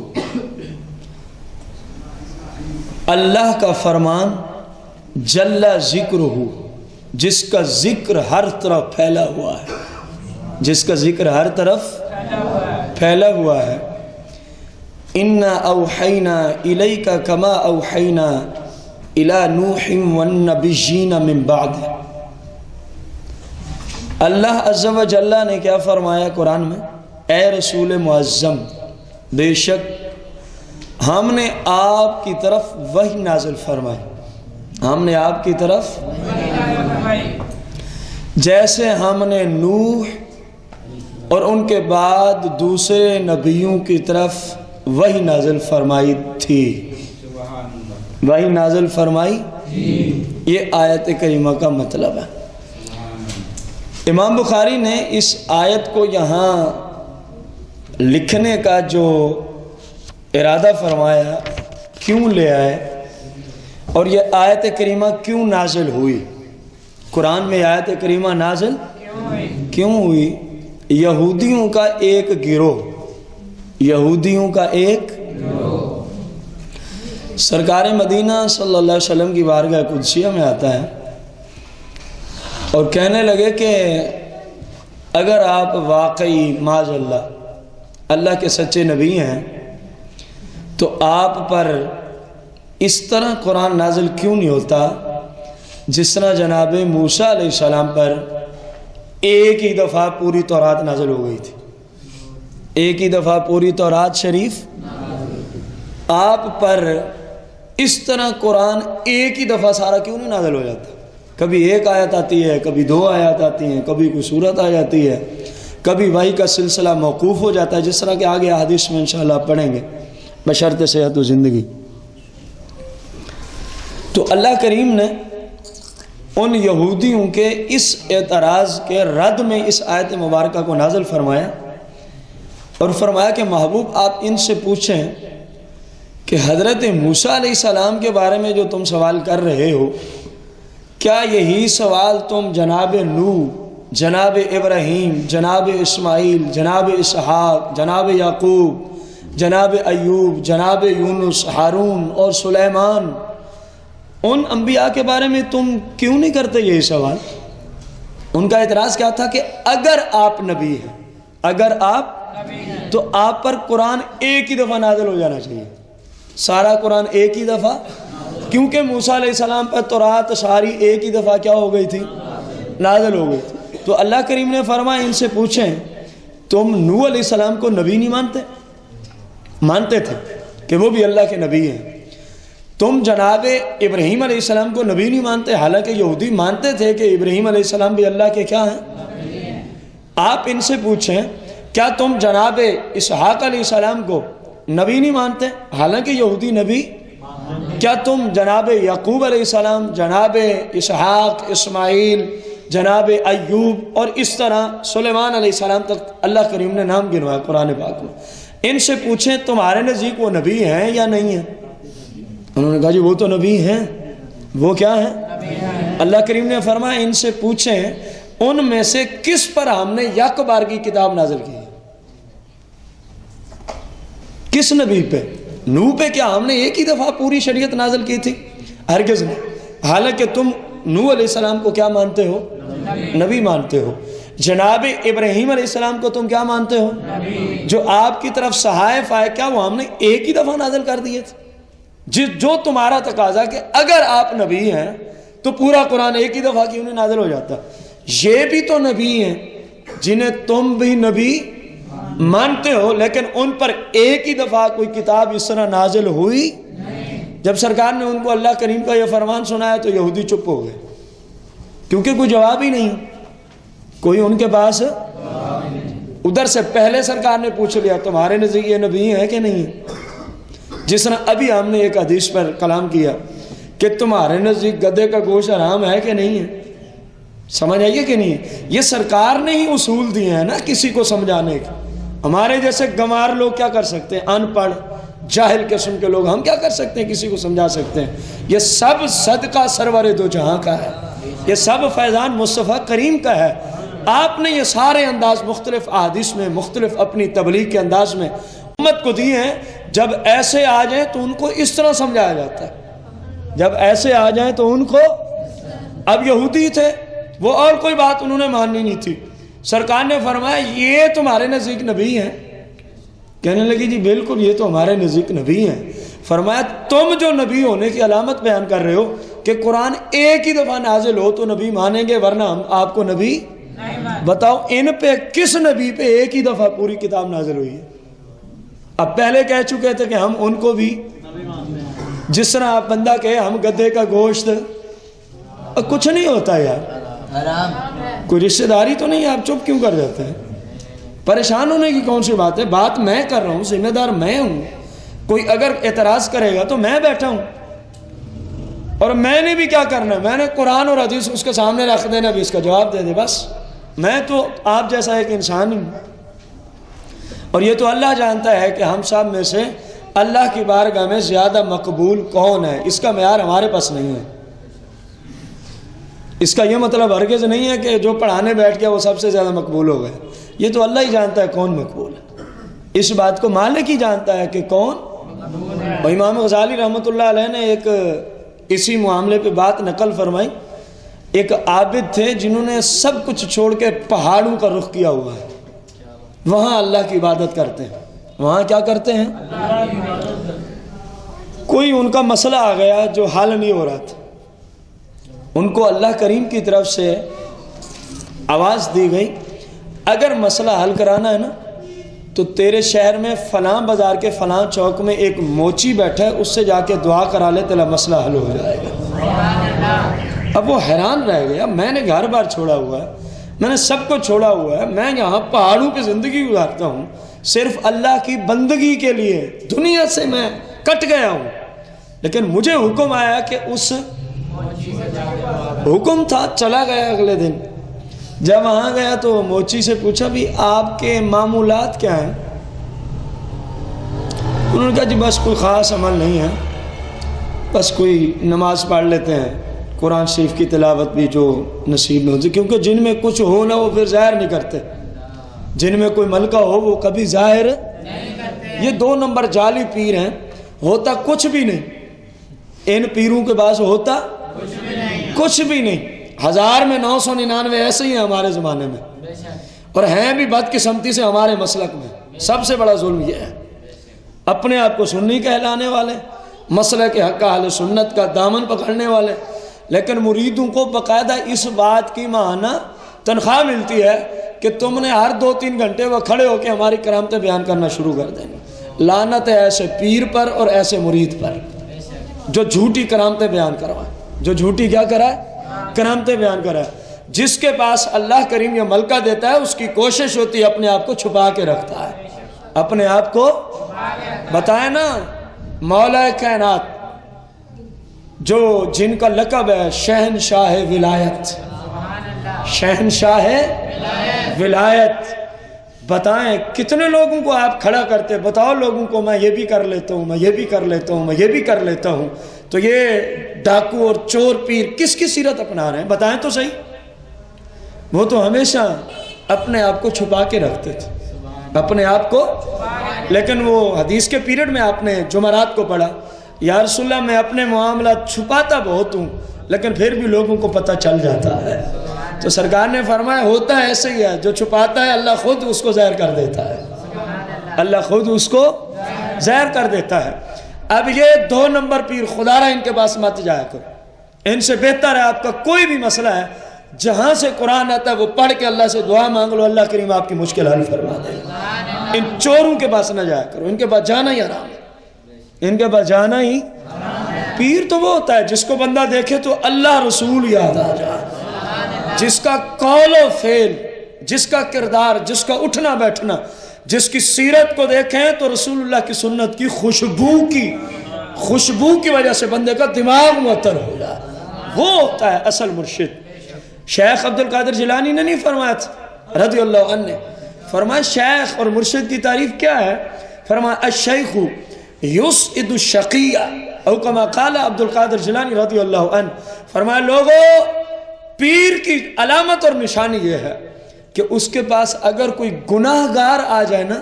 اللہ کا فرمان جل ذکرہ, جس کا ذکر ہر طرف پھیلا ہوا ہے, جس کا ذکر ہر طرف پھیلا ہوا ہے. اِنَّا أَوْحَيْنَا إِلَيْكَ كَمَا أَوْحَيْنَا إِلَى نُوحٍ وَالنَّبِيِّينَ مِن بَعْدِهِ. اللہ عز و جل نے کیا فرمایا قرآن میں؟ اے رسول معظم, بے شک ہم نے آپ کی طرف وحی نازل فرمائی, ہم نے آپ کی طرف جیسے ہم نے نوح اور ان کے بعد دوسرے نبیوں کی طرف وحی نازل فرمائی تھی. وحی نازل فرمائی, یہ آیت کریمہ کا مطلب ہے. امام بخاری نے اس آیت کو یہاں لکھنے کا جو ارادہ فرمایا, کیوں لے آئے اور یہ آیت کریمہ کیوں نازل ہوئی, قرآن میں آیت کریمہ نازل کیوں ہوئی؟ یہودیوں کا ایک گروہ, یہودیوں کا ایک سرکار مدینہ صلی اللہ علیہ وسلم کی بارگاہ قدسیہ میں آتا ہے اور کہنے لگے کہ اگر آپ واقعی معاذ اللہ کے سچے نبی ہیں تو آپ پر اس طرح قرآن نازل کیوں نہیں ہوتا جس طرح جناب موسیٰ علیہ السلام پر ایک ہی دفعہ پوری تورات نازل ہو گئی تھی, ایک ہی دفعہ پوری تورات شریف. آپ پر اس طرح قرآن ایک ہی دفعہ سارا کیوں نہیں نازل ہو جاتا؟ کبھی ایک آیت آتی ہے, کبھی 2 آیات آتی ہیں, کبھی کوئی صورت آ جاتی ہے, کبھی وحی کا سلسلہ موقوف ہو جاتا ہے, جس طرح کہ آگے حدیث میں انشاءاللہ پڑھیں گے بشرط صحت و زندگی. تو اللہ کریم نے ان یہودیوں کے اس اعتراض کے رد میں اس آیت مبارکہ کو نازل فرمایا اور فرمایا کہ محبوب آپ ان سے پوچھیں کہ حضرت موسیٰ علیہ السلام کے بارے میں جو تم سوال کر رہے ہو, کیا یہی سوال تم جناب نوح, جناب ابراہیم, جناب اسماعیل, جناب اسحاق, جناب یعقوب, جناب ایوب, جناب یونس, ہارون اور سلیمان, ان انبیاء کے بارے میں تم کیوں نہیں کرتے یہی سوال؟ ان کا اعتراض کیا تھا کہ اگر آپ نبی ہیں, اگر آپ تو آپ پر قرآن ایک ہی دفعہ نازل ہو جانا چاہیے, سارا قرآن ایک ہی دفعہ, کیونکہ موسیٰ علیہ السلام پر تورات ساری ایک ہی دفعہ کیا ہو گئی تھی, نازل ہو گئی تھی. تو اللہ کریم نے فرمایا ان سے پوچھیں تم نوح علیہ السلام کو نبی نہیں مانتے؟ مانتے تھے کہ وہ بھی اللہ کے نبی ہیں. تم جناب ابراہیم علیہ السلام کو نبی نہیں مانتے, حالانکہ یہودی مانتے تھے کہ ابراہیم علیہ السلام بھی اللہ کے کیا ہیں. آپ ان سے پوچھیں کیا تم جناب اسحاق علیہ السلام کو نبی نہیں مانتے, حالانکہ یہودی نبی. کیا تم جناب یعقوب علیہ السلام, جناب اسحاق, اسماعیل, جناب ایوب اور اس طرح سلیمان علیہ السلام تک اللہ کریم نے نام گنوایا قرآن پاک میں, ان سے پوچھیں تمہارے نزدیک وہ نبی ہیں یا نہیں ہیں؟ انہوں نے کہا جی وہ تو نبی ہیں. وہ کیا ہیں؟ اللہ کریم نے فرمایا ان سے پوچھیں ان میں سے کس پر ہم نے یک بار کی کتاب نازل کی ہے؟ کس نبی پہ؟ نوح پہ کیا ہم نے ایک ہی دفعہ پوری شریعت نازل کی تھی؟ ہرگز نہیں. حالانکہ تم نوح علیہ السلام کو کیا مانتے ہو؟ نبی مانتے ہو. جناب ابراہیم علیہ السلام کو تم کیا مانتے ہو؟ جو آپ کی طرف صحائف آئے, کیا وہ ہم نے ایک ہی دفعہ نازل کر دیے تھے؟ جو تمہارا تقاضا کہ اگر آپ نبی ہیں تو پورا قرآن ایک ہی دفعہ کیوں نہیں نازل ہو جاتا؟ یہ بھی تو نبی ہیں, جنہیں تم بھی نبی مانتے ہو، لیکن ان پر ایک ہی دفعہ کوئی کتاب اس طرح نازل ہوئی؟ جب سرکار نے ان کو اللہ کریم کا یہ فرمان سنایا تو یہودی چپ ہو گئے، کیونکہ کوئی جواب ہی نہیں، کوئی ان کے پاس۔ ادھر سے پہلے سرکار نے پوچھ لیا تمہارے نزدیک یہ نبی ہے کہ نہیں ہے؟ جس طرح ابھی ہم نے ایک حدیث پر کلام کیا کہ تمہارے نزدیک گدھے کا گوشت حرام ہے کہ نہیں ہے، سمجھ آئیے کہ نہیں ہے؟ یہ سرکار نے ہی اصول دیے ہیں نا کسی کو سمجھانے کے۔ ہمارے جیسے گنوار لوگ کیا کر سکتے ہیں، ان پڑھ جاہل قسم کے لوگ، ہم کیا کر سکتے ہیں، کسی کو سمجھا سکتے ہیں؟ یہ سب صدقہ سرور دو جہاں کا ہے، یہ سب فیضان مصطفیٰ کریم کا ہے۔ آپ نے یہ سارے انداز مختلف احادیث میں، مختلف اپنی تبلیغ کے انداز میں امت کو دیے ہیں۔ جب ایسے آ جائیں تو ان کو اس طرح سمجھایا جاتا ہے، جب ایسے آ جائیں تو ان کو، اب یہودی تھے وہ اور کوئی بات انہوں نے ماننی نہیں تھی، سرکار نے فرمایا یہ تمہارے نزدیک نبی ہیں؟ کہنے لگی جی بالکل یہ تو ہمارے نزدیک نبی ہیں۔ فرمایا تم جو نبی ہونے کی علامت بیان کر رہے ہو کہ قرآن ایک ہی دفعہ نازل ہو تو نبی مانیں گے، ورنہ ہم آپ کو نبی بتاؤ ان پہ کس نبی پہ ایک ہی دفعہ پوری کتاب نازل ہوئی ہے؟ اب پہلے کہہ چکے تھے کہ ہم ان کو بھی، جس طرح آپ بندہ کہے ہم گدھے کا گوشت، کچھ نہیں ہوتا یار، کوئی رشتہ داری تو نہیں، آپ چپ کیوں کر جاتے ہیں؟ پریشان ہونے کی کون سی بات ہے؟ بات میں کر رہا ہوں، ذمہ دار میں ہوں، کوئی اگر اعتراض کرے گا تو میں بیٹھا ہوں، اور میں نے بھی کیا کرنا ہے، میں نے قرآن اور حدیث اس کے سامنے رکھ دینا، بھی اس کا جواب دے دے، بس میں تو آپ جیسا ایک انسان ہوں۔ اور یہ تو اللہ جانتا ہے کہ ہم سب میں سے اللہ کی بارگاہ میں زیادہ مقبول کون ہے، اس کا معیار ہمارے پاس نہیں ہے۔ اس کا یہ مطلب ہرگز نہیں ہے کہ جو پڑھانے بیٹھ گیا وہ سب سے زیادہ مقبول ہو گئے، یہ تو اللہ ہی جانتا ہے کون مقبول ہے، اس بات کو مالک ہی جانتا ہے کہ کون۔ اور امام غزالی رحمۃ اللہ علیہ نے ایک اسی معاملے پہ بات نقل فرمائی، ایک عابد تھے جنہوں نے سب کچھ چھوڑ کے پہاڑوں کا رخ کیا ہوا ہے، وہاں اللہ کی عبادت کرتے ہیں، وہاں کیا کرتے ہیں؟ کوئی ان کا مسئلہ آ گیا جو حل نہیں ہو رہا تھا، ان کو اللہ کریم کی طرف سے آواز دی گئی اگر مسئلہ حل کرانا ہے نا تو تیرے شہر میں فلاں بازار کے فلاں چوک میں ایک موچی بیٹھا ہے، اس سے جا کے دعا کرا لے، تیرا مسئلہ حل ہو جائے گا۔ اب وہ حیران رہ گیا، میں نے گھر بار چھوڑا ہوا ہے، میں نے سب کو چھوڑا ہوا ہے، میں یہاں پہاڑوں کی زندگی گزارتا ہوں صرف اللہ کی بندگی کے لیے، دنیا سے میں کٹ گیا ہوں، لیکن مجھے حکم آیا کہ اس حکم تھا، چلا گیا۔ اگلے دن جب وہاں گیا تو موچی سے پوچھا بھی آپ کے معمولات کیا ہیں؟ انہوں نے کہا جی بس کوئی خاص عمل نہیں ہے، بس کوئی نماز پڑھ لیتے ہیں، قرآن شریف کی تلاوت بھی جو نصیب میں ہوتی، کیونکہ جن میں کچھ ہو نا وہ پھر ظاہر نہیں کرتے، جن میں کوئی ملکہ ہو وہ کبھی ظاہر نہیں کرتے۔ یہ 2 نمبر جعلی پیر ہیں، ہوتا کچھ بھی نہیں، ان پیروں کے پاس ہوتا کچھ بھی نہیں، 1000 میں 999 ایسے ہی ہیں ہمارے زمانے میں، اور ہیں بھی بدقسمتی سے ہمارے مسلک میں۔ سب سے بڑا ظلم یہ ہے، اپنے آپ کو سنی کہلانے والے، مسلک حق اہل سنت کا دامن پکڑنے والے، لیکن مریدوں کو باقاعدہ اس بات کی ماہانہ تنخواہ ملتی ہے کہ تم نے ہر 2-3 گھنٹے وہ کھڑے ہو کے ہماری کرامتیں بیان کرنا شروع کر دیں۔ لعنت ہے ایسے پیر پر اور ایسے مرید پر جو جھوٹی کرامتیں بیان کروائے، جو جھوٹی کیا کرائے؟ کرامتیں بیان کرائے۔ جس کے پاس اللہ کریم یہ ملکہ دیتا ہے اس کی کوشش ہوتی ہے اپنے آپ کو چھپا کے رکھتا ہے، اپنے آپ کو بتائے نا مولا کائنات جو جن کا لقب ہے شہنشاہ ولایت، شہنشاہ ولایت، بتائیں کتنے لوگوں کو آپ کھڑا کرتے، بتاؤ لوگوں کو میں یہ بھی کر لیتا ہوں، میں یہ بھی کر لیتا ہوں، میں یہ بھی کر لیتا ہوں، تو یہ ڈاکو اور چور پیر کس کی سیرت اپنا رہے ہیں؟ بتائیں تو صحیح۔ وہ تو ہمیشہ اپنے آپ کو چھپا کے رکھتے تھے، اپنے آپ کو، لیکن وہ حدیث کے پیریڈ میں آپ نے جمعرات کو پڑھا، یا رسول اللہ میں اپنے معاملات چھپاتا بہت ہوں لیکن پھر بھی لوگوں کو پتہ چل جاتا ہے۔ تو سرکار نے فرمایا ہوتا ہے ایسے ہی ہے، جو چھپاتا ہے اللہ خود اس کو ظاہر کر دیتا ہے، اللہ خود اس کو ظاہر کر دیتا ہے۔ اب یہ 2 نمبر پیر خدا را ان کے پاس مت جایا کرو، ان سے بہتر ہے آپ کا کوئی بھی مسئلہ ہے جہاں سے قرآن آتا ہے وہ پڑھ کے اللہ سے دعا مانگ لو، اللہ کریم آپ کی مشکل حل فرما دے گا۔ ان چوروں کے پاس نہ جایا کرو، ان کے پاس جانا ہی حرام ہے، ان کے پاس جانا ہی۔ پیر تو وہ ہوتا ہے جس کو بندہ دیکھے تو اللہ رسول یاد آ جائے، جس کا قول و فعل، جس کا کردار، جس کا اٹھنا بیٹھنا، جس کی سیرت کو دیکھیں تو رسول اللہ کی سنت کی خوشبو کی وجہ سے بندے کا دماغ معطر ہو جائے، وہ ہوتا ہے اصل مرشد۔ شیخ عبد القادر جیلانی نے نہیں فرمایا تھا رضی اللہ عنہ نے، فرمایا شیخ اور مرشد کی تعریف کیا ہے؟ فرمایا الشیخ یسعد الشقی او کما قال عبد القادر جیلانی رضی اللہ عنہ، فرمایا لوگوں پیر کی علامت اور نشانی یہ ہے کہ اس کے پاس اگر کوئی گناہ گار آ جائے نا،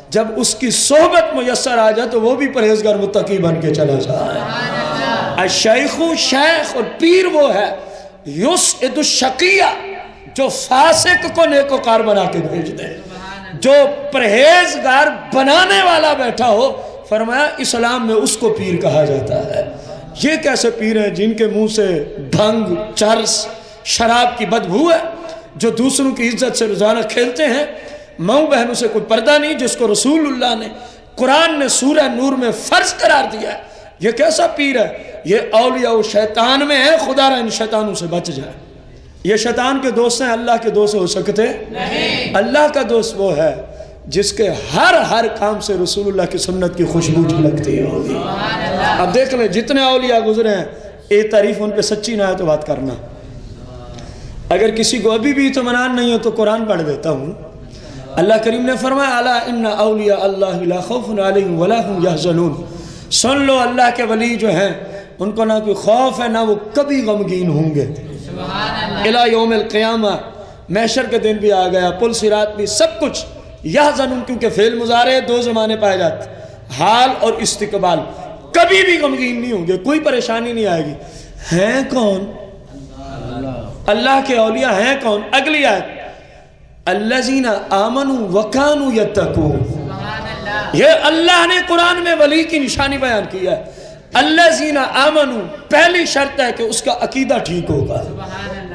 جب اس کی صحبت میسر آ جائے تو وہ بھی پرہیزگار متقی بن کے چلا جائے۔ الشیخ شیخ اور پیر وہ ہے یسعد الشقی، جو فاسق کو نیکوکار بنا کے بھیج دے، جو پرہیزگار بنانے والا بیٹھا ہو، فرمایا اسلام میں اس کو پیر کہا جاتا ہے۔ یہ کیسے پیر ہیں جن کے منہ سے بھنگ، چرس، شراب کی بدبو ہے، جو دوسروں کی عزت سے روزانہ کھیلتے ہیں، ماؤں بہنوں سے کوئی پردہ نہیں، جس کو رسول اللہ نے قرآن نے سورہ نور میں فرض قرار دیا ہے۔ یہ کیسا پیر ہے؟ یہ اولیاء و شیطان میں ہے، خدا را ان شیطانوں سے بچ جائے۔ یہ شیطان کے دوست ہیں، اللہ کے دوست ہو سکتے نہیں۔ اللہ کا دوست وہ ہے جس کے ہر کام سے رسول اللہ کی سنت کی خوشبو جھلکتی ہوگی۔ اب دیکھ لیں جتنے اولیاء گزرے ہیں، ایک تعریف ان پہ سچی نہ ہے تو بات کرنا۔ اگر کسی کو ابھی بھی اطمینان نہیں ہو تو قرآن پڑھ دیتا ہوں۔ اللہ کریم نے فرمایا الا ان اولیاء اللہ لا خوف علیہم ولا هم یحزنون، سن لو اللہ کے ولی جو ہیں ان کو نہ کوئی خوف ہے، نہ وہ کبھی غمگین ہوں گے۔ الی یوم القیامہ، محشر کے دن بھی آ گیا، پل صراط بھی، سب کچھ یحزنون، کیونکہ فعل مضارع دو زمانے پائے جاتے، حال اور استقبال، کبھی بھی غمگین نہیں ہوں گے، کوئی پریشانی نہیں آئے گی۔ ہیں کون؟ اللہ کے اولیاء ہیں کون؟ اگلی آیت الذین آمنوا وکانوا یتقون، یہ اللہ نے قرآن میں ولی کی نشانی بیان کی ہے۔ الذین آمنوا، پہلی شرط ہے کہ اس کا عقیدہ ٹھیک ہوگا،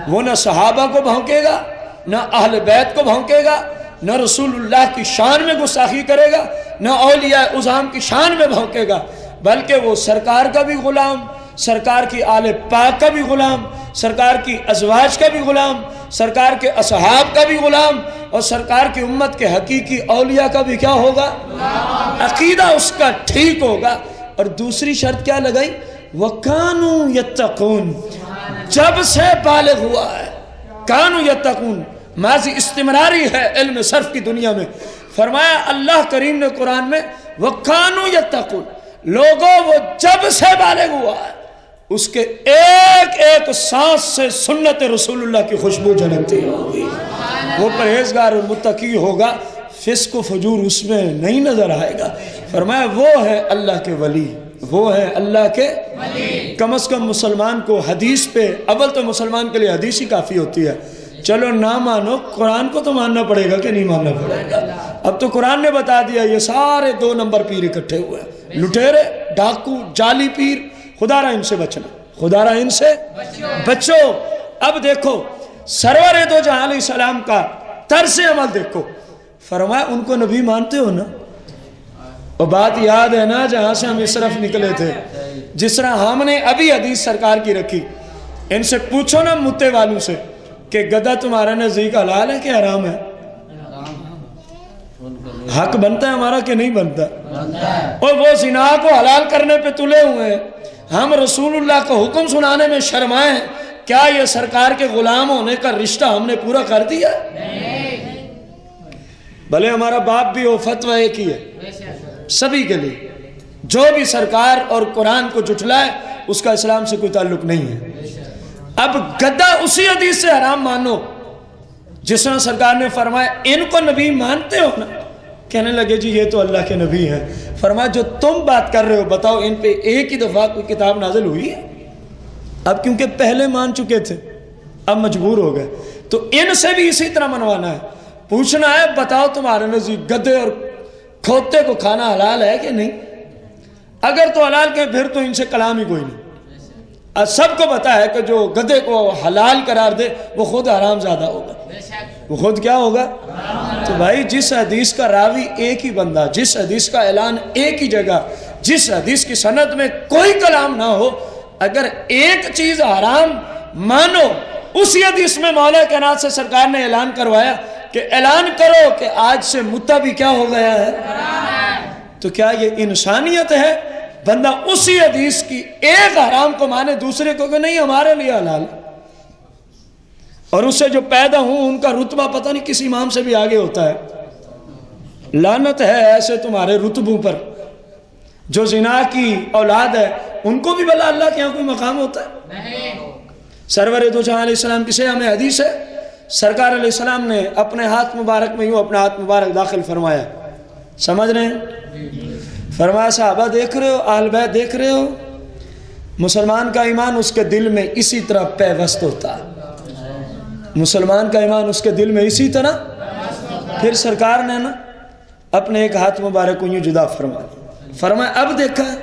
وہ نہ صحابہ کو بھونکے گا، نہ اہل بیت کو بھونکے گا، نہ رسول اللہ کی شان میں گستاخی کرے گا، نہ اولیاء عظام کی شان میں بھونکے گا، بلکہ وہ سرکار کا بھی غلام، سرکار کی آل پاک کا بھی غلام، سرکار کی ازواج کا بھی غلام، سرکار کے اصحاب کا بھی غلام، اور سرکار کی امت کے حقیقی اولیاء کا بھی کیا ہوگا؟ عقیدہ اس کا ٹھیک ہوگا۔ اور دوسری شرط کیا لگائی؟ وَكَانُوا يَتَّقُونَ، جب سے بالغ ہوا ہے، کانو یتقون، ماضی استمراری ہے علم صرف کی دنیا میں۔ فرمایا اللہ کریم نے قرآن میں وَكَانُوا يَتَّقُونَ، لوگوں وہ جب سے بالغ ہوا ہے اس کے ایک سانس سے سنت رسول اللہ کی خوشبو جھلکتی ہوگی، وہ پرہیزگار اور متقی ہوگا، فسق و فجور اس میں نہیں نظر آئے گا۔ فرمایا وہ ہے اللہ کے ولی، وہ ہے اللہ کے ولی۔ کم از کم مسلمان کو حدیث پہ، اول تو مسلمان کے لیے حدیث ہی کافی ہوتی ہے، چلو نہ مانو قرآن کو تو ماننا پڑے گا کہ نہیں ماننا پڑے گا؟ اب تو قرآن نے بتا دیا یہ سارے 2 نمبر پیر اکٹھے ہوئے ہیں، لٹیرے، ڈاکو، جعلی پیر، خدا را ان سے بچنا، خدا را ان سے بچو۔ اب دیکھو سرور دو جہاں علیہ السلام کا طرز عمل دیکھو، فرمایا ان کو نبی مانتے ہو نا؟ اور بات یاد ہے نا جہاں سے ہم اس طرف نکلے تھے، جس طرح ہم نے ابھی حدیث سرکار کی رکھی، ان سے پوچھو نا متے والوں سے کہ گدھا تمہارا نزدیک حلال ہے کہ حرام ہے؟ حق بنتا ہے ہمارا کہ نہیں بنتا؟ اور وہ زنا کو حلال کرنے پہ تلے ہوئے ہیں، ہم رسول اللہ کو حکم سنانے میں شرمائے ہیں، کیا یہ سرکار کے غلام ہونے کا رشتہ ہم نے پورا کر دیا؟ بھلے ہمارا باپ بھی ہو، فتویٰ ایک ہی ہے سبھی کے لیے، جو بھی سرکار اور قرآن کو جھٹلائے اس کا اسلام سے کوئی تعلق نہیں ہے۔ اب گدھا اسی حدیث سے حرام مانو جس طرح سرکار نے فرمایا ان کو نبی مانتے ہو نا؟ کہنے لگے جی یہ تو اللہ کے نبی ہیں۔ فرمایا جو تم بات کر رہے ہو بتاؤ ان پہ ایک ہی دفعہ کوئی کتاب نازل ہوئی ہے؟ اب کیونکہ پہلے مان چکے تھے اب مجبور ہو گئے، تو ان سے بھی اسی طرح منوانا ہے، پوچھنا ہے بتاؤ تمہارے نزدیک گدھے اور کھوتے کو کھانا حلال ہے کہ نہیں؟ اگر تو حلال کہیں پھر تو ان سے کلام ہی کوئی نہیں، سب کو پتا ہے کہ جو گدھے کو حلال قرار دے وہ خود حرام زیادہ ہوگا، وہ خود کیا ہوگا؟ تو بھائی جس حدیث کا راوی ایک ہی بندہ، جس حدیث کا اعلان ایک ہی جگہ، جس حدیث کی سند میں کوئی کلام نہ ہو، اگر ایک چیز حرام مانو، اسی حدیث میں مولا کائنات سے سرکار نے اعلان کروایا کہ اعلان کرو کہ آج سے متہ بھی کیا ہو گیا ہے، تو کیا یہ انسانیت ہے؟ بندہ اسی حدیث کی ایک حرام کو مانے، دوسرے کو کہ نہیں ہمارے لیے حلال، اور اس سے جو پیدا ہوں ان کا رتبہ پتہ نہیں کس امام سے بھی آگے ہوتا ہے۔ لعنت ہے ایسے تمہارے رتبوں پر، جو زنا کی اولاد ہے ان کو بھی بلا اللہ کے یہاں کوئی مقام ہوتا ہے؟ سرور دو جہاں علیہ السلام کی صحیح میں حدیث ہے، سرکار علیہ السلام نے اپنے ہاتھ مبارک میں یوں اپنا ہاتھ مبارک داخل فرمایا، سمجھ رہے ہیں؟ فرمایا صحابہ دیکھ رہے ہو، اہل بیت دیکھ رہے ہو، مسلمان کا ایمان اس کے دل میں اسی طرح پیوست ہوتا ہے، مسلمان کا ایمان اس کے دل میں اسی طرح۔ پھر سرکار نے نا اپنے ایک ہاتھ مبارک کو یوں جدا فرمایا اب دیکھا ہے،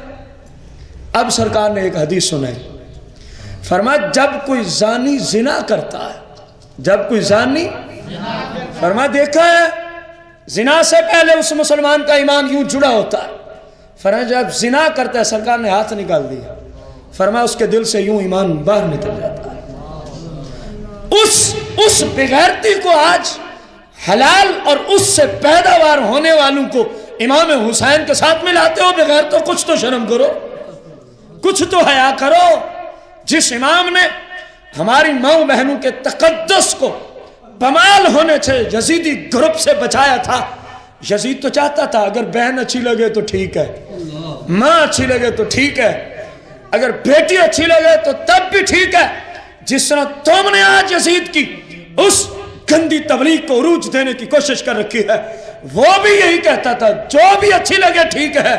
اب سرکار نے ایک حدیث سنائی، فرمایا جب کوئی زانی زنا کرتا ہے، جب کوئی زانی، فرمایا دیکھا ہے زنا سے پہلے اس مسلمان کا ایمان یوں جڑا ہوتا ہے، فرمایا جب زنا کرتا ہے، سرکار نے ہاتھ نکال دیا، فرمایا اس کے دل سے یوں ایمان باہر نکل جاتا ہے۔ اس بغیرتی کو آج حلال اور اس سے پیداوار ہونے والوں کو امام حسین کے ساتھ ملاتے ہو، بغیر تو کچھ تو شرم کرو، کچھ تو حیا کرو۔ جس امام نے ہماری ماؤں بہنوں کے تقدس کو بمال ہونے سے یزیدی گروپ سے بچایا تھا۔ یزید تو چاہتا تھا اگر بہن اچھی لگے تو ٹھیک ہے، ماں اچھی لگے تو ٹھیک ہے، اگر بیٹی اچھی لگے تو تب بھی ٹھیک ہے۔ جس طرح تم نے آج یزید کی اس گندی تبلیغ کو عروج دینے کی کوشش کر رکھی ہے، وہ بھی یہی کہتا تھا جو بھی اچھی لگے ٹھیک ہے۔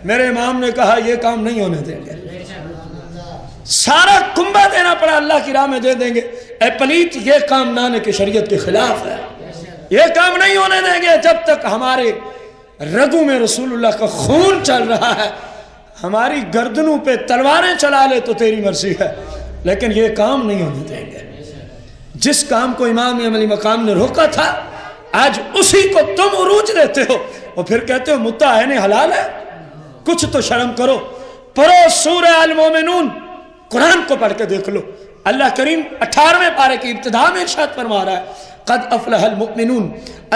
میرے امام نے کہا یہ کام نہیں ہونے دیں گے، سارا کنبہ دینا پڑا اللہ کی راہ میں دے دیں گے۔ اے پلیت، یہ کام نانے کی شریعت کے خلاف ہے، یہ کام نہیں ہونے دیں گے جب تک ہمارے رگوں میں رسول اللہ کا خون چل رہا ہے۔ ہماری گردنوں پہ تلواریں چلا لے تو تیری مرضی ہے، لیکن یہ کام نہیں ہونے دیں گے۔ جس کام کو امام علی مقام نے روکا تھا، آج اسی کو تم عروج دیتے ہو اور پھر کہتے ہو متع عین حلال ہے۔ کچھ تو شرم کرو۔ پڑھو سورہ المومنون، قرآن کو پڑھ کے دیکھ لو، اللہ کریم 18ویں پارے کی ابتدا میں ارشاد فرما رہا ہے قد افلح المؤمنون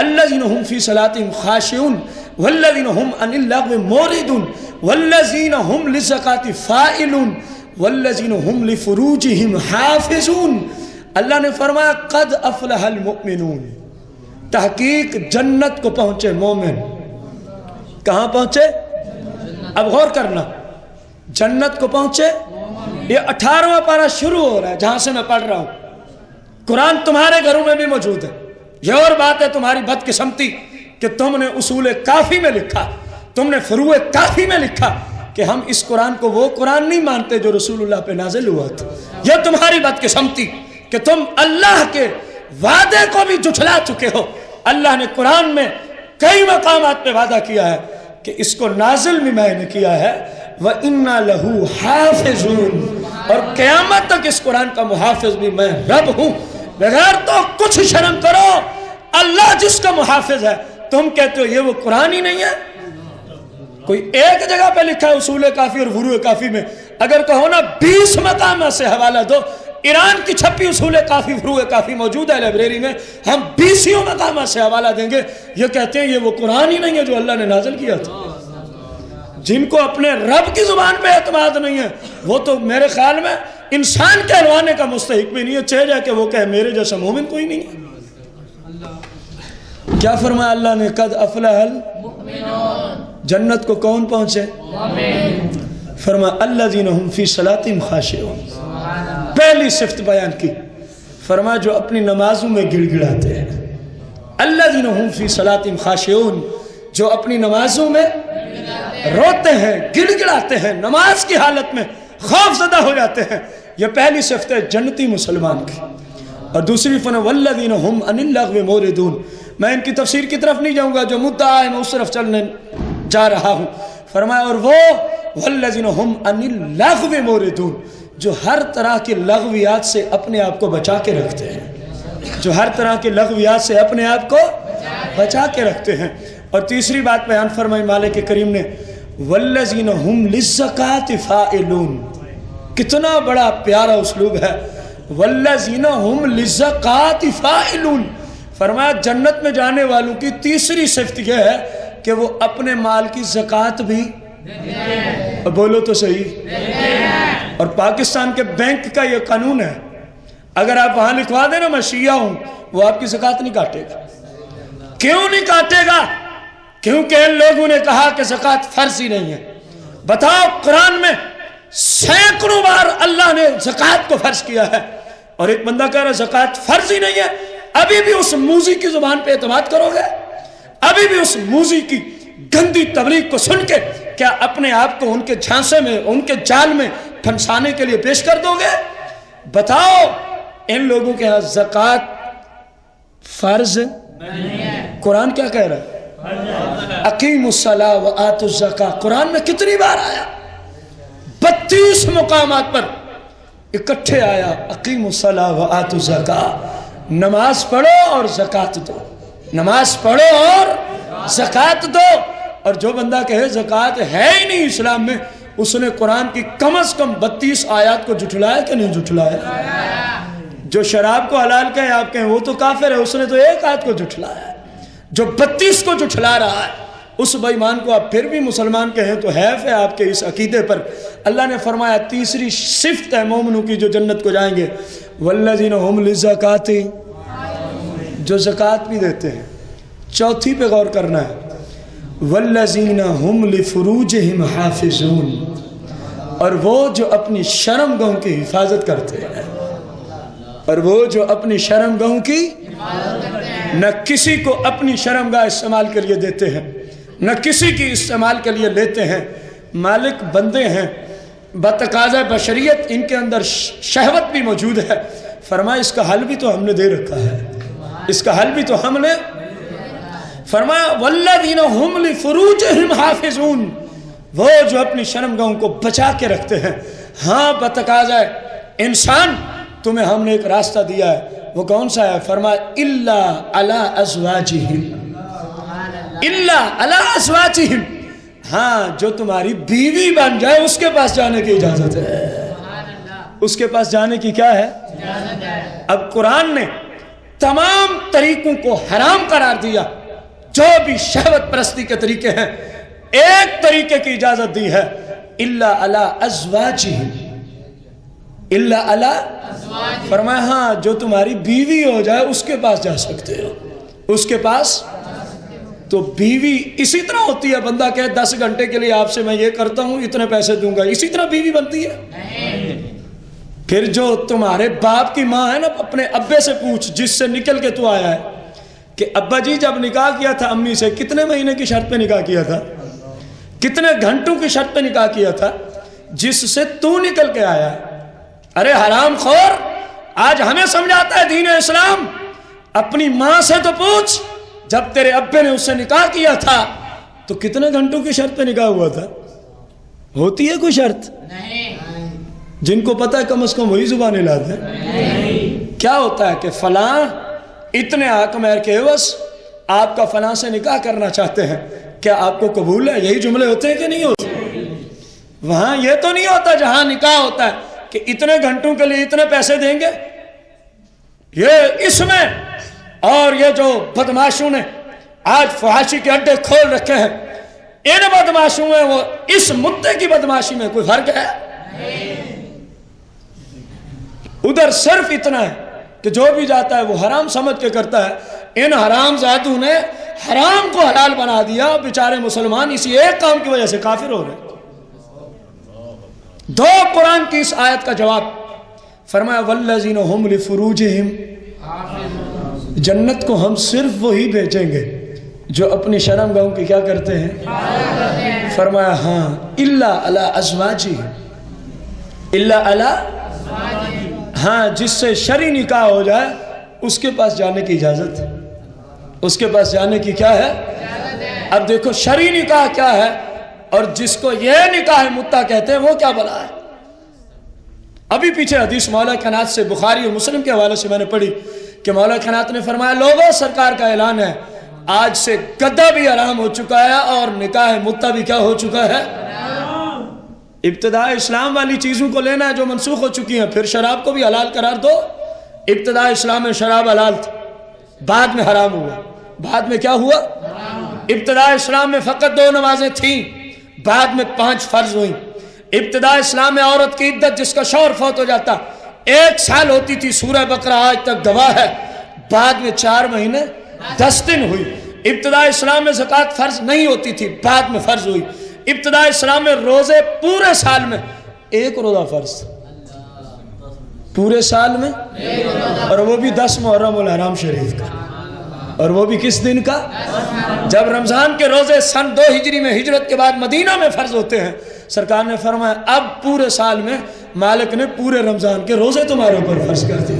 الذین هم فی صلاتهم خاشعون والذین هم عن اللغو معرضون والذین هم للزکاة فاعلون والذین هم لفروجهم حافظون۔ اللہ نے فرمایا قد افلح المؤمنون، تحقیق جنت کو پہنچے مومن۔ کہاں پہنچے؟ اب غور کرنا، جنت کو پہنچے۔ یہ 18واں پارہ شروع ہو رہا ہے جہاں سے میں پڑھ رہا ہوں۔ قرآن تمہارے گھروں میں بھی موجود ہے۔ یہ اور بات ہے تمہاری بدقسمتی کہ تم نے اصول کافی میں لکھا، تم نے فروع کافی میں لکھا کہ ہم اس قرآن کو وہ قرآن نہیں مانتے جو رسول اللہ پہ نازل ہوا تھا۔ یہ تمہاری بدقسمتی کہ تم اللہ کے وعدے کو بھی جھٹلا چکے ہو۔ اللہ نے قرآن میں کئی مقامات پہ وعدہ کیا ہے کہ اس کو نازل بھی میں نے کیا ہے، وَإِنَّا لَهُ حَافِظُونَ، اور قیامت تک اس قرآن کا محافظ بھی میں رب ہوں۔ بغیر تو کچھ شرم کرو، اللہ جس کا محافظ ہے تم کہتے ہو یہ وہ قرآن ہی نہیں ہے۔ کوئی ایک جگہ پہ لکھا ہے اصول کافی اور فروع کافی میں، اگر کہو نا 20 مقامات سے حوالہ دو، ایران کی چھپی اصول کافی فروع کافی موجود ہے لائبریری میں، ہم 20 مقامات سے حوالہ دیں گے، یہ کہتے ہیں یہ وہ قرآن ہی نہیں ہے جو اللہ نے نازل کیا تھا۔ جن کو اپنے رب کی زبان پہ اعتماد نہیں ہے وہ تو میرے خیال میں انسان کہلوانے کا مستحق بھی نہیں ہے، چاہے جا کہ وہ کہے میرے جیسا مومن کوئی نہیں ہے۔ کیا فرمایا اللہ نے؟ قد افلح المؤمنون، جنت کو کون پہنچے؟ فرمایا الذین هم فی صلاتہم خاشعون، پہلی صفت بیان کی، فرمایا جو اپنی نمازوں میں گڑ گڑاتے ہیں۔ الذین هم فی صلاتہم خاشعون، جو اپنی نمازوں میں روتے ہیں، گڑ گڑاتے ہیں، نماز کی حالت میں خوف زدہ ہو جاتے ہیں۔ یہ پہلی صفت ہے جنتی مسلمان کی۔ اور دوسری فن والذین هم عن اللغو معرضون، میں ان کی تفسیر کی طرف نہیں جاؤں گا، جو مدعا ہے میں اس طرف چلنے جا رہا ہوں۔ فرمایا اور وہ والذین هم عن اللغو معرضون، جو ہر طرح کے لغویات سے اپنے آپ کو بچا کے رکھتے ہیں، جو ہر طرح کے لغویات سے اپنے آپ کو بچا کے رکھتے ہیں۔ اور تیسری بات بیان فرمائی مالک کریم نے، والذین هم للزکاۃ فاعلون، کتنا بڑا پیارا اسلوب ہے، والذین هم للزکاۃ فاعلون۔ فرمایا جنت میں جانے والوں کی تیسری صفت یہ ہے کہ وہ اپنے مال کی زکوٰۃ بھی بولو تو صحیح۔ اور پاکستان کے بینک کا یہ قانون ہے، اگر آپ وہاں لکھوا دیں نا میں شیعہ ہوں، وہ آپ کی زکوٰۃ نہیں کاٹے گا۔ کیوں نہیں کاٹے گا؟ کیونکہ ان لوگوں نے کہا کہ زکوٰۃ فرض ہی نہیں ہے۔ بتاؤ قرآن میں سینکڑوں بار اللہ نے زکوٰۃ کو فرض کیا ہے، اور ایک بندہ کہہ رہا ہے زکوٰۃ فرض ہی نہیں ہے۔ ابھی بھی اس موذی کی زبان پہ اعتماد کرو گے؟ ابھی بھی اس موذی کی گندی تبلیغ کو سن کے کیا اپنے آپ کو ان کے جھانسے میں، ان کے جال میں پھنسانے کے لیے پیش کر دو گے؟ بتاؤ ان لوگوں کے ہاں زکوٰۃ فرض قرآن کیا کہہ رہا ہے؟ اقیموا الصلاۃ وآتوا الزکاۃ۔ قرآن میں کتنی بار آیا؟ 32 مقامات پر اکٹھے آیا اقیموا الصلاۃ وآتوا الزکاۃ، نماز پڑھو اور زکوٰۃ دو، نماز پڑھو اور زکوٰۃ دو۔ اور جو بندہ کہے زکوٰۃ ہے ہی نہیں اسلام میں، اس نے قرآن کی کم از کم 32 آیات کو جھٹلایا کہ نہیں جھٹلایا؟ جو شراب کو حلال کہے آپ کہیں وہ تو کافر ہے، اس نے تو ایک آیت کو جھٹلایا ہے۔ جو 32 کو جھٹلا رہا ہے اس بے ایمان کو آپ پھر بھی مسلمان کہیں تو حیف ہے آپ کے اس عقیدے پر۔ اللہ نے فرمایا تیسری صفت ہے مومنوں کی جو جنت کو جائیں گے، والذین هم للزکاۃ، جو زکوٰۃ بھی دیتے ہیں۔ چوتھی پہ غور کرنا ہے، والذین هم لفروجہم حافظون، اور وہ جو اپنی شرم گاہوں کی حفاظت کرتے ہیں، اور وہ جو اپنی شرم گاہوں کی نہ کسی کو اپنی شرمگاہ استعمال کے لیے دیتے ہیں، نہ کسی کی استعمال کے لیے لیتے ہیں۔ مالک بندے ہیں، بتقاضۂ بشریت ان کے اندر شہوت بھی موجود ہے۔ فرمایا اس کا حل بھی تو ہم نے دے رکھا ہے، اس کا حل بھی تو ہم نے فرمایا والذین هم لفروجہم حافظون، وہ جو اپنی شرمگاہوں کو بچا کے رکھتے ہیں۔ ہاں بتقاضۂ انسان تمہیں ہم نے ایک راستہ دیا ہے، وہ کون سا ہے؟ فرمایا الا علی ازواجہم، الا علی ازواجہم، ہاں جو تمہاری بیوی بن جائے اس کے پاس جانے کی اجازت ہے، اس کے پاس جانے کی کیا ہے؟ اب قرآن نے تمام طریقوں کو حرام قرار دیا، جو بھی شہوت پرستی کے طریقے ہیں، ایک طریقے کی اجازت دی ہے، الا علی ازواجہم، الا علی، فرمایا ہاں جو تمہاری بیوی ہو جائے اس کے پاس جا سکتے ہو، اس کے پاس۔ تو بیوی اسی طرح ہوتی ہے، بندہ کہے 10 گھنٹے کے لیے آپ سے میں یہ کرتا ہوں اتنے پیسے دوں گا، اسی طرح بیوی بنتی ہے۔ پھر جو تمہارے باپ کی ماں ہے نا، اپنے ابے سے پوچھ جس سے نکل کے تو آیا ہے کہ ابا جی جب نکاح کیا تھا امی سے کتنے مہینے کی شرط پہ نکاح کیا تھا، کتنے گھنٹوں کی شرط پہ نکاح کیا تھا، جس سے تو نکل کے آیا ہے۔ ارے حرام خور، آج ہمیں سمجھاتا ہے دین اسلام، اپنی ماں سے تو پوچھ جب تیرے ابے نے اس سے نکاح کیا تھا تو کتنے گھنٹوں کی شرط پہ نکاح ہوا تھا؟ ہوتی ہے کوئی شرط؟ جن کو پتہ ہے کم از کم وہی زبانیں لاتے ہیں۔ کیا ہوتا ہے کہ فلاں اتنے حق مہر کے عوض آپ کا فلاں سے نکاح کرنا چاہتے ہیں، کیا آپ کو قبول ہے؟ یہی جملے ہوتے ہیں کہ نہیں ہوتے؟ وہاں یہ تو نہیں ہوتا جہاں نکاح ہوتا ہے کہ اتنے گھنٹوں کے لیے اتنے پیسے دیں گے۔ یہ اس میں اور یہ جو بدماشوں نے آج فحاشی کے اڈے کھول رکھے ہیں، ان بدماشوں میں وہ اس مدعے کی بدماشی میں کوئی فرق ہے؟ ادھر صرف اتنا ہے کہ جو بھی جاتا ہے وہ حرام سمجھ کے کرتا ہے۔ ان حرام زادوں نے حرام کو حلال بنا دیا، بیچارے مسلمان اسی ایک کام کی وجہ سے کافر ہو رہے۔ دو قرآن کی اس آیت کا جواب، فرمایا والذین هم لفروجہم، جنت کو ہم صرف وہی بھیجیں گے جو اپنی شرم گاہوں کی کیا کرتے ہیں؟ فرمایا ہاں الا علی ازواجہم، الا علی، ہاں جس سے شرعی نکاح ہو جائے اس کے پاس جانے کی اجازت ہے، اس کے پاس جانے کی کیا ہے؟ اب دیکھو شرعی نکاح کیا ہے؟ اور جس کو یہ نکاح متع کہتے ہیں وہ کیا بلا ہے؟ ابھی پیچھے حدیث مولا کائنات سے بخاری اور مسلم کے حوالے سے میں نے پڑھی کہ مولا کائنات نے فرمایا لوگوں سرکار کا اعلان ہے آج سے گدا بھی حرام ہو چکا ہے اور نکاح متع بھی کیا ہو چکا ہے؟ ابتداء اسلام والی چیزوں کو لینا ہے جو منسوخ ہو چکی ہیں. پھر شراب کو بھی حلال قرار دو. ابتداء اسلام میں شراب حلال تھی, بعد میں حرام ہوا. بعد میں کیا ہوا؟ ابتداء اسلام میں فقط 2 نمازیں تھیں, بعد میں 5 فرض ہوئیں. ابتداء اسلام میں عورت کی عدت جس کا شوہر فوت ہو جاتا 1 سال ہوتی تھی, سورہ بقرہ آج تک گواہ ہے. بعد میں 4 مہینے 10 دن ہوئی. ابتداء اسلام میں زکوٰۃ فرض نہیں ہوتی تھی, بعد میں فرض ہوئی. ابتداء اسلام میں روزے پورے سال میں 1 روزہ فرض, پورے سال میں, اور وہ بھی 10 محرم الحرام شریف کا, اور وہ بھی کس دن کا؟ جب رمضان کے روزے سن 2 ہجری میں ہجرت کے بعد مدینہ میں فرض ہوتے ہیں, سرکار نے فرمایا اب پورے سال میں مالک نے پورے رمضان کے روزے تمہارے اوپر فرض کر دیے.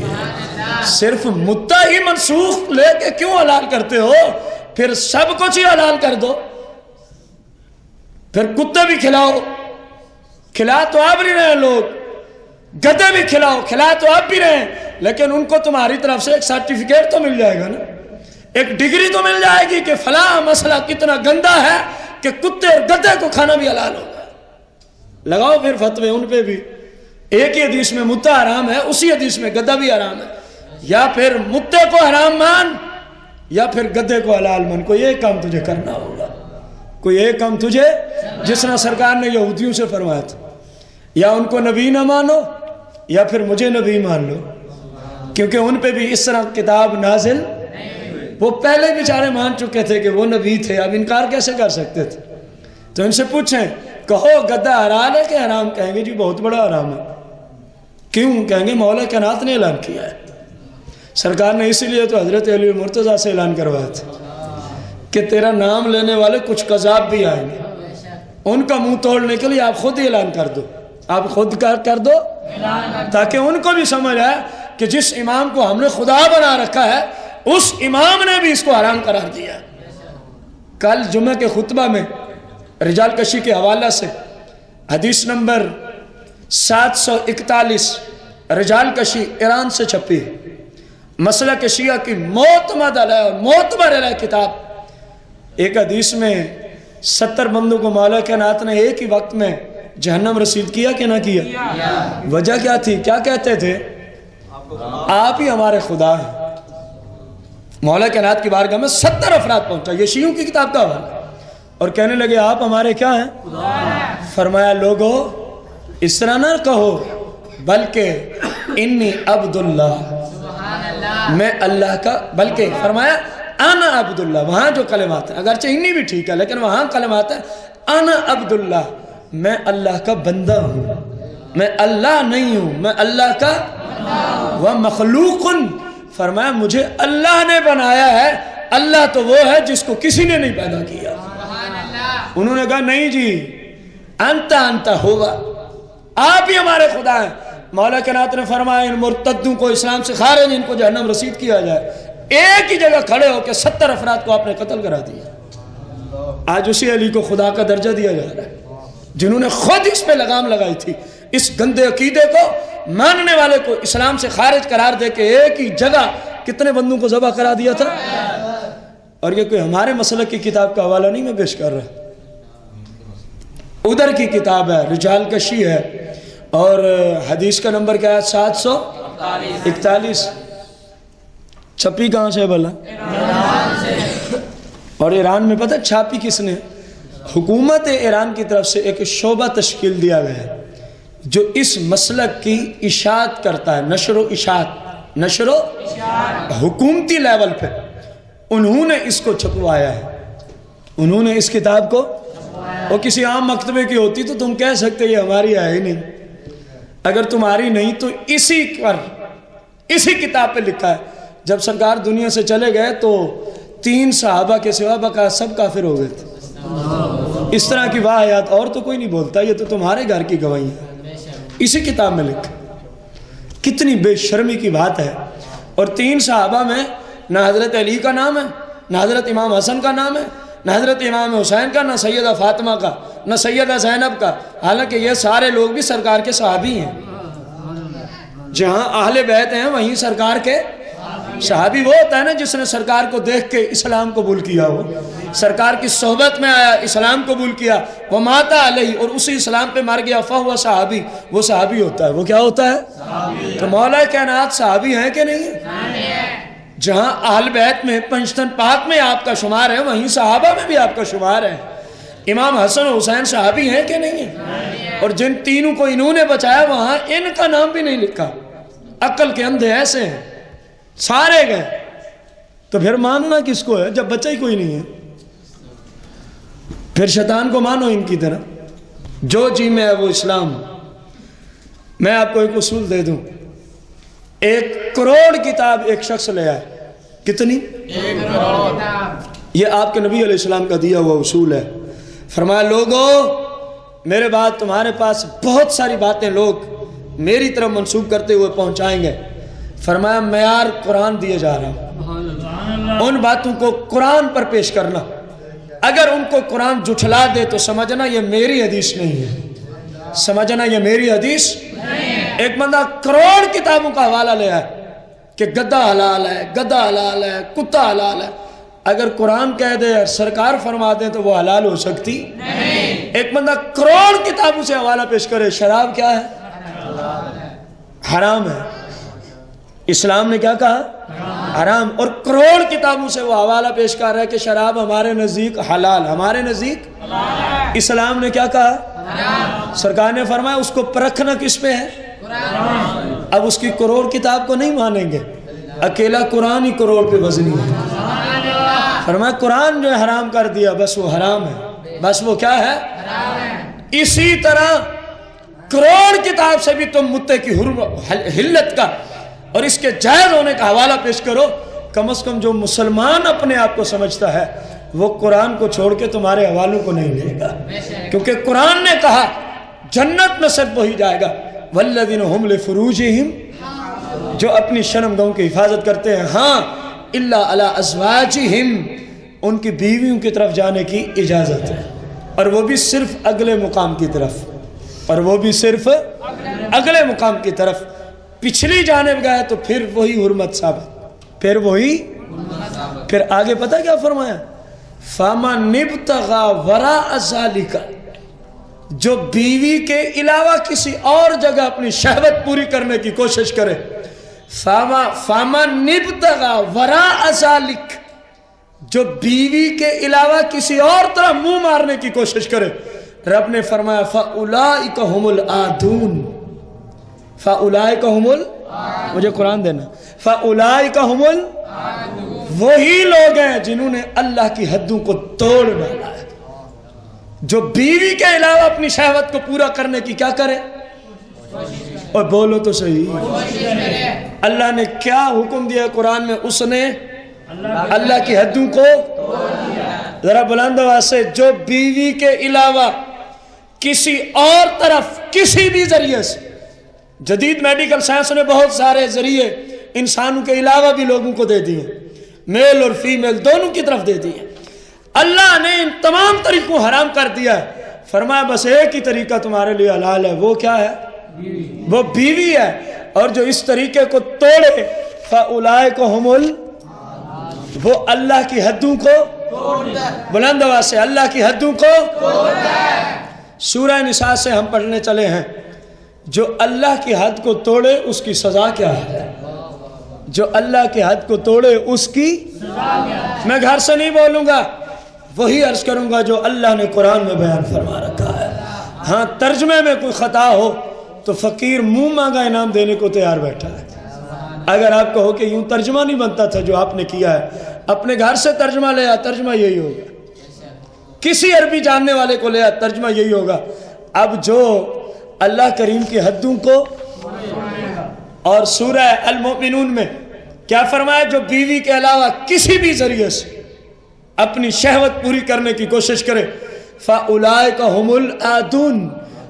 صرف متع ہی منسوخ لے کے کیوں حلال کرتے ہو؟ پھر سب کچھ ہی حلال کر دو. پھر کتے بھی کھلاؤ, کھلا تو آپ بھی رہے لوگ, گدے بھی کھلاؤ, کھلا تو آپ بھی رہے, لیکن ان کو تمہاری طرف سے ایک سرٹیفکیٹ تو مل جائے گا نا, ایک ڈگری تو مل جائے گی کہ فلاں مسئلہ کتنا گندا ہے کہ کتے اور گدے کو کھانا بھی حلال ہوگا. لگاؤ پھر فتوے ان پہ بھی. ایک ہی حدیث میں متع حرام ہے, اسی حدیث میں گدا بھی حرام ہے. یا پھر متع کو حرام مان یا پھر گدے کو حلال مان. کوئی ایک کام تجھے کرنا ہوگا, کوئی ایک کام تجھے, جس طرح سرکار نے یہودیوں سے فرمایا تھا یا ان کو نبی نہ مانو یا پھر مجھے نبی مان لو, کیونکہ ان پہ بھی اس طرح کتاب نازل, وہ پہلے بیچارے مان چکے تھے کہ وہ نبی تھے, اب انکار کیسے کر سکتے تھے؟ تو ان سے پوچھیں کہو گدا حلال ہے کہ حرام؟ کہیں گے جی بہت بڑا حرام ہے. کیوں؟ کہیں گے مولا کائنات نے اعلان کیا ہے. سرکار نے اسی لیے تو حضرت علی مرتضیٰ سے اعلان کروایا تھا کہ تیرا نام لینے والے کچھ قذاب بھی آئیں گے, ان کا منہ توڑنے کے لیے آپ خود ہی اعلان کر دو, آپ خود کر دو, تاکہ ان کو بھی سمجھ آئے کہ جس امام کو ہم نے خدا بنا رکھا ہے اس امام نے بھی اس کو حرام قرار دیا. کل جمعہ کے خطبہ میں رجال کشی کے حوالہ سے حدیث نمبر 741 رجال کشی ایران سے چھپی, مسئلہ کے شیعہ کی معتبر علیہ کتاب. ایک حدیث میں 70 بندوں کو مولا کائنات نے ایک ہی وقت میں جہنم رسید کیا کہ نہ کیا؟ وجہ کیا تھی؟ کیا کہتے تھے؟ آپ ہی ہمارے خدا ہیں. مولا کائنات کی بارگاہ میں 70 افراد پہنچا, یہ شیعوں کی کتاب کا حوالہ, اور کہنے لگے آپ ہمارے کیا ہیں؟ فرمایا لوگو اس طرح نہ کہو, بلکہ انی عبداللہ, میں اللہ کا, بلکہ فرمایا انا عبداللہ. وہاں جو کلمات ہیں اگرچہ انی بھی ٹھیک ہے لیکن وہاں کلمات ہیں انا عبداللہ, میں اللہ کا بندہ ہوں, میں اللہ نہیں ہوں, میں اللہ کا ومخلوق. فرمایا مجھے اللہ نے بنایا ہے, اللہ تو وہ ہے جس کو کسی نے نہیں پیدا کیا. انہوں نے کہا نہیں جی انت ہوگا, آپ ہی ہمارے خدا ہیں. مولا کائنات نے فرمایا ان مرتدوں کو اسلام سے خارج, ان کو جہنم رسید کیا جائے. ایک ہی جگہ کھڑے ہو کے 70 افراد کو آپ نے قتل کرا دیا. آج اسی علی کو خدا کا درجہ دیا جا رہا ہے جنہوں نے خود اس پہ لگام لگائی تھی. اس گندے عقیدے کو ماننے والے کو اسلام سے خارج قرار دے کے ایک ہی جگہ کتنے بندوں کو ذبح کرا دیا تھا. اور یہ کوئی ہمارے مسلک کی کتاب کا حوالہ نہیں میں پیش کر رہا, ادھر کی کتاب ہے, رجال کشی ہے, اور حدیث کا نمبر کیا ہے؟ 741. چھپی کہاں سے بھلا؟ اور ایران میں پتہ چھاپی کس نے؟ حکومت ایران کی طرف سے ایک شعبہ تشکیل دیا گیا ہے جو اس مسلک کی اشاعت کرتا ہے, نشر و اشاعت حکومتی لیول پہ. انہوں نے اس کو چھپوایا ہے, انہوں نے اس کتاب کو, اور کسی عام مکتبے کی ہوتی تو تم کہہ سکتے یہ ہماری ہے ہی نہیں. اگر تمہاری نہیں تو اسی کتاب پہ لکھا ہے. جب سرکار دنیا سے چلے گئے تو 3 صحابہ کے سوا بقا سب کافر ہو گئے تھے. اس طرح کی واقعات اور تو کوئی نہیں بولتا, یہ تو تمہارے گھر کی گواہی ہے, اسی کتاب میں لکھا. کتنی بے شرمی کی بات ہے. اور 3 صحابہ میں نہ حضرت علی کا نام ہے, نہ حضرت امام حسن کا نام ہے, نہ حضرت امام حسین کا, نہ سیدہ فاطمہ کا, نہ سیدہ زینب کا، حالانکہ یہ سارے لوگ بھی سرکار کے صحابی ہیں. جہاں اہل بیت ہیں وہیں سرکار کے صحابی. وہ ہوتا ہے نا جس نے سرکار کو دیکھ کے اسلام قبول کیا ہو، سرکار کی صحبت میں آیا، اسلام قبول کیا، وہ ماتا علیہ، اور اسی اسلام پہ مر گیا، فہو صحابی. وہ صحابی ہوتا ہے. وہ کیا ہوتا ہے؟ تو مولا کائنات صحابی ہیں کہ نہیں ہیں؟ جہاں اہل بیت میں پنجتن پاک میں آپ کا شمار ہے وہیں صحابہ میں بھی آپ کا شمار ہے. امام حسن و حسین صحابی ہیں کہ نہیں ہیں؟ اور جن تینوں کو انہوں نے بچایا وہاں ان کا نام بھی نہیں لکھا. عقل کے اندھے ایسے ہیں، سارے گئے. تو پھر ماننا کس کو ہے جب بچہ ہی کوئی نہیں ہے؟ پھر شیطان کو مانو ان کی طرح. جو جی میں ہے وہ اسلام. میں آپ کو ایک اصول دے دوں. 1 کروڑ کتاب ایک شخص لے آئے. کتنی؟ 1 کروڑ. یہ آپ کے نبی علیہ السلام کا دیا ہوا اصول ہے. فرمایا لوگو میرے بعد تمہارے پاس بہت ساری باتیں لوگ میری طرف منسوب کرتے ہوئے پہنچائیں گے. فرمایا معیار قرآن دیے جا رہا ہوں، ان باتوں کو قرآن پر پیش کرنا. اگر ان کو قرآن جھٹلا دے تو سمجھنا یہ میری حدیث نہیں ہے، سمجھنا یہ میری حدیث. ایک بندہ کروڑ کتابوں کا حوالہ لے آئے کہ گدھا حلال ہے، گدھا حلال ہے، کتا حلال ہے. اگر قرآن کہہ دے اور سرکار فرما دے تو وہ حلال ہو سکتی نہیں. ایک بندہ کروڑ کتابوں سے حوالہ پیش کرے شراب کیا ہے؟ حرام ہے. اسلام نے کیا کہا؟ حرام. اور کروڑ کتابوں سے وہ حوالہ پیش کر رہا ہے کہ شراب ہمارے نزدیک حلال، ہمارے نزدیک. اسلام نے کیا کہا؟ سرکار نے فرمایا اس کو پرکھنا کس پہ ہے؟ اب اس کی کروڑ کتاب کو نہیں مانیں گے، اکیلا قرآن ہی کروڑ پہ وزنی ہے. فرمایا قرآن جو حرام کر دیا بس وہ حرام ہے، بس وہ کیا ہے؟ اسی طرح کروڑ کتاب سے بھی تم متے کی حلت کا اور اس کے جائز ہونے کا حوالہ پیش کرو. کم از کم جو مسلمان اپنے آپ کو سمجھتا ہے وہ قرآن کو چھوڑ کے تمہارے حوالوں کو نہیں لے گا، کیونکہ قرآن نے کہا جنت میں صرف وہی جائے گا والذین هم لفروجہم، جو اپنی شرم گاہوں کی حفاظت کرتے ہیں. ہاں الا علی ازواجہم، ان کی بیویوں کی طرف جانے کی اجازت ہے، اور وہ بھی صرف اگلے مقام کی طرف، اور وہ بھی صرف اگلے مقام کی طرف. پچھلی جانب گئے تو پھر وہی حرمت ثابت، پھر وہی. پھر آگے پتہ کیا فرمایا؟ فَمَنِ ابْتَغَىٰ وَرَاءَ ذَلِكَ، جو بیوی کے علاوہ کسی اور جگہ اپنی شہوت پوری کرنے کی کوشش کرے. فَمَنِ ابْتَغَىٰ وَرَاءَ ذَلِكَ، جو بیوی کے علاوہ کسی اور طرح منہ مارنے کی کوشش کرے. رب نے فرمایا فَأُولَٰئِكَ هُمُ الْعَادُونَ، فَأُولَٰئِكَ هُمُ مجھے قرآن دینا. فَأُولَٰئِكَ هُمُ وہی لوگ ہیں جنہوں نے اللہ کی حدوں کو توڑ ڈالا ہے. جو بیوی کے علاوہ اپنی شہوت کو پورا کرنے کی کیا کرے؟ اور بولو تو صحیح، اللہ نے کیا حکم دیا قرآن میں؟ اس نے اللہ کی حدوں کو ذرا بلند آواز سے، جو بیوی کے علاوہ کسی اور طرف کسی بھی ذریعے سے، جدید میڈیکل سائنس نے بہت سارے ذریعے انسانوں کے علاوہ بھی لوگوں کو دے دیے، میل اور فیمیل دونوں کی طرف دے دیے. اللہ نے ان تمام طریقوں حرام کر دیا ہے. فرمایا بس ایک ہی طریقہ تمہارے لیے حلال ہے، وہ کیا ہے؟ وہ بیوی ہے. اور جو اس طریقے کو توڑے فَأُولَٰئِكَ هُمُ وہ اللہ کی حدوں کو بلند آواز سے، اللہ کی حدوں کو. سورہ نساء سے ہم پڑھنے چلے ہیں. جو اللہ کی حد کو توڑے اس کی سزا کیا ہے؟ جو اللہ کی حد کو توڑے اس کی میں گھر سے نہیں بولوں گا، وہی عرض کروں گا جو اللہ نے قرآن میں بیان فرما رکھا ہے. ہاں ترجمے میں کوئی خطا ہو تو فقیر منہ مانگا انعام دینے کو تیار بیٹھا ہے. اگر آپ کہو کہ یوں ترجمہ نہیں بنتا تھا جو آپ نے کیا ہے، اپنے گھر سے ترجمہ لے آ، ترجمہ یہی ہوگا. کسی عربی جاننے والے کو لے آ، ترجمہ یہی ہوگا. اب جو اللہ کریم کی حدوں کو، اور سورہ المؤمنون میں کیا فرمایا؟ جو بیوی کے علاوہ کسی بھی ذریعے سے اپنی شہوت پوری کرنے کی کوشش کرے فَأُولَٰئِكَ هُمُ الْعَادُونَ،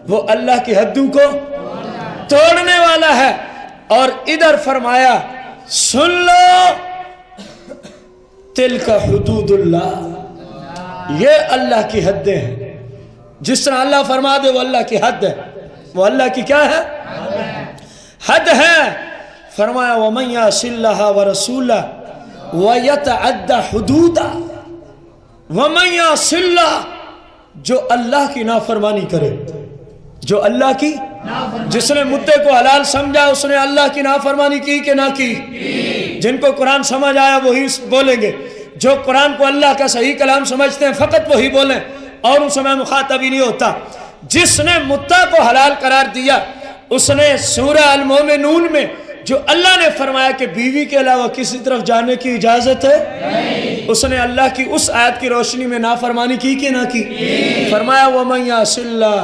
وہ اللہ کی حدوں کو توڑنے والا ہے. اور ادھر فرمایا سن لو تِلْكَ حُدُودُ اللَّهِ، یہ اللہ کی حدیں ہیں. جس طرح اللہ فرما دے وہ اللہ کی حد ہے، وہ اللہ کی کیا ہے؟ حد ہے۔ فرمایا وَمَن يَعْصِ اللَّهَ وَرَسُولَهُ وَيَتَعَدَّ حُدُودَهُ، وَمَن يَعْصِ اللَّهَ، جو اللہ کی نافرمانی کرے، جو اللہ کی، جس نے مدعے کو حلال سمجھا اس نے اللہ کی نافرمانی کی کہ نہ کی؟ جن کو قرآن سمجھ آیا وہی بولیں گے، جو قرآن کو اللہ کا صحیح کلام سمجھتے ہیں فقط وہی بولیں، اور ان سے میں مخاطب ہی نہیں ہوتا۔ جس نے مدعا کو حلال قرار دیا اس نے سورہ المومنون میں جو اللہ نے فرمایا کہ بیوی کے علاوہ کسی طرف جانے کی اجازت ہے، اس نے اللہ کی اس آیت کی روشنی میں نافرمانی کی کہ نہ کی؟ فرمایا وَمَن يَعْصِ اللَّهَ،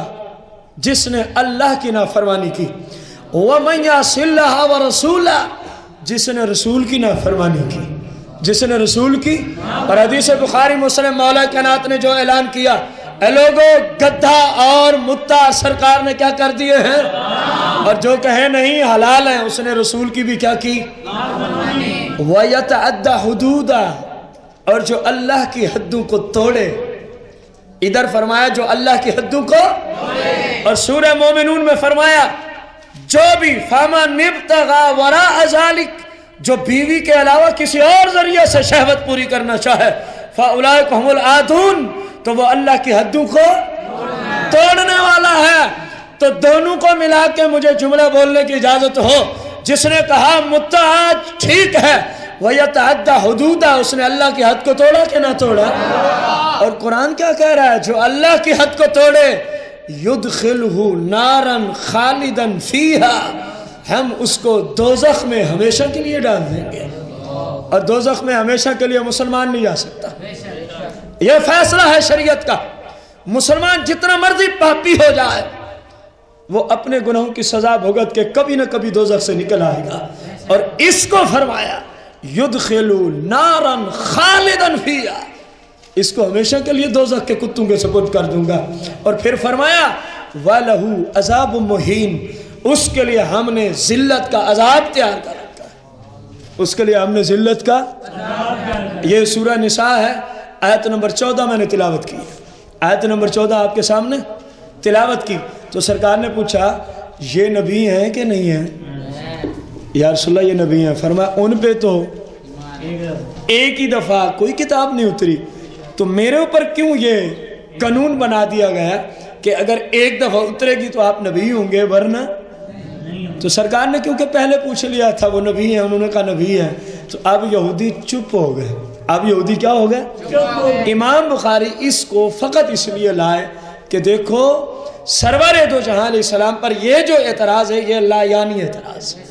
جس نے اللہ کی نافرمانی کی، وَمَن يَعْصِ اللَّهَ وَرَسُولَهُ، جس نے رسول کی نافرمانی کی، جس نے رسول کی۔ اور حدیث بخاری مسلم مولا کائنات نے جو اعلان کیا، اے لوگو گدھا اور متا سرکار نے کیا کر دیے ہیں، اور جو کہے نہیں حلال ہیں اس نے رسول کی بھی کیا کی؟ وَيَتَعَدَّ حُدُودَهُ، اور جو اللہ کی حدوں کو توڑے۔ ادھر فرمایا جو اللہ کی حدوں کو، اور سورہ مومنون میں فرمایا جو بھی فَمَنِ ابْتَغَىٰ وَرَاءَ ذَلِكَ، جو بیوی کے علاوہ کسی اور ذریعے سے شہوت پوری کرنا چاہے، فَأُولَٰئِكَ هُمُ الْعَادُونَ، تو وہ اللہ کی حدوں کو توڑنے والا ہے۔ تو دونوں کو ملا کے مجھے جملہ بولنے کی اجازت ہو، جس نے کہا متعا ٹھیک ہے، وَيَتَعَدَّ حُدُودَهُ، اس نے اللہ کی حد کو توڑا کہ نہ توڑا؟ اور قرآن کیا کہہ رہا ہے؟ جو اللہ کی حد کو توڑے يُدْخِلْهُ نَارًا خَالِدًا فِيهَا، ہم اس کو دوزخ میں ہمیشہ کے لیے ڈال دیں گے، اور دوزخ میں ہمیشہ کے لیے مسلمان نہیں جا سکتا۔ یہ فیصلہ ہے شریعت کا، مسلمان جتنا مرضی پاپی ہو جائے وہ اپنے گناہوں کی سزا بھگت کے کبھی نہ کبھی دوزخ سے نکل آئے گا۔ اور اس کو فرمایا يُدْخِلُ نَارًا خَالِدًا فِيهَا، اس کو ہمیشہ کے لیے دوزخ کے کتوں کے سپرد کر دوں گا۔ اور پھر فرمایا وَلَهُ عَذَابٌ مُّهِينٌ، اس کے لیے ہم نے ذلت کا عذاب تیار کر رکھا ہے، اس کے لیے ہم نے ذلت کا۔ یہ سورہ نساء ہے، آیت نمبر 14 میں نے تلاوت کی، آیت نمبر 14 آپ کے سامنے تلاوت کی۔ تو سرکار نے پوچھا یہ نبی ہیں کہ نہیں ہیں؟ یا رسول اللہ یہ نبی ہیں۔ فرمایا ان پہ تو ایک ہی دفعہ کوئی کتاب نہیں اتری، تو میرے اوپر کیوں یہ قانون بنا دیا گیا کہ اگر ایک دفعہ اترے گی تو آپ نبی ہوں گے، ورنہ؟ تو سرکار نے کیونکہ پہلے پوچھ لیا تھا وہ نبی ہیں، انہوں نے کہا نبی ہیں، تو اب یہودی چپ ہو گئے۔ اب یہودی کیا ہو گئے؟ امام بخاری اس کو فقط اس لیے لائے کہ دیکھو سرور دو جہاں علیہ السلام پر یہ جو اعتراض ہے یہ لا یعنی اعتراض ہے۔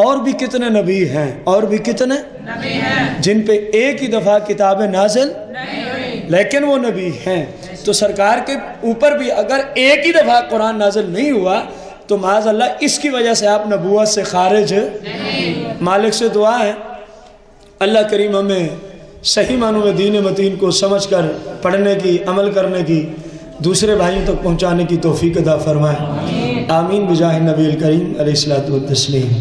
اور بھی کتنے نبی ہیں، اور بھی کتنے نبی ہیں جن پہ ایک ہی دفعہ کتابیں نازل نہیں ہوئی لیکن وہ نبی ہیں۔ تو سرکار کے اوپر بھی اگر ایک ہی دفعہ قرآن نازل نہیں ہوا تو معاذ اللہ اس کی وجہ سے آپ نبوت سے خارج نہیں۔ مالک سے دعا ہے اللہ کریم ہمیں صحیح معنوں میں دین متین کو سمجھ کر پڑھنے کی، عمل کرنے کی، دوسرے بھائیوں تک پہنچانے کی توفیق عطا فرمائے۔ آمین بجاہ نبی الکریم علیہ الصلوۃ والتسلیم۔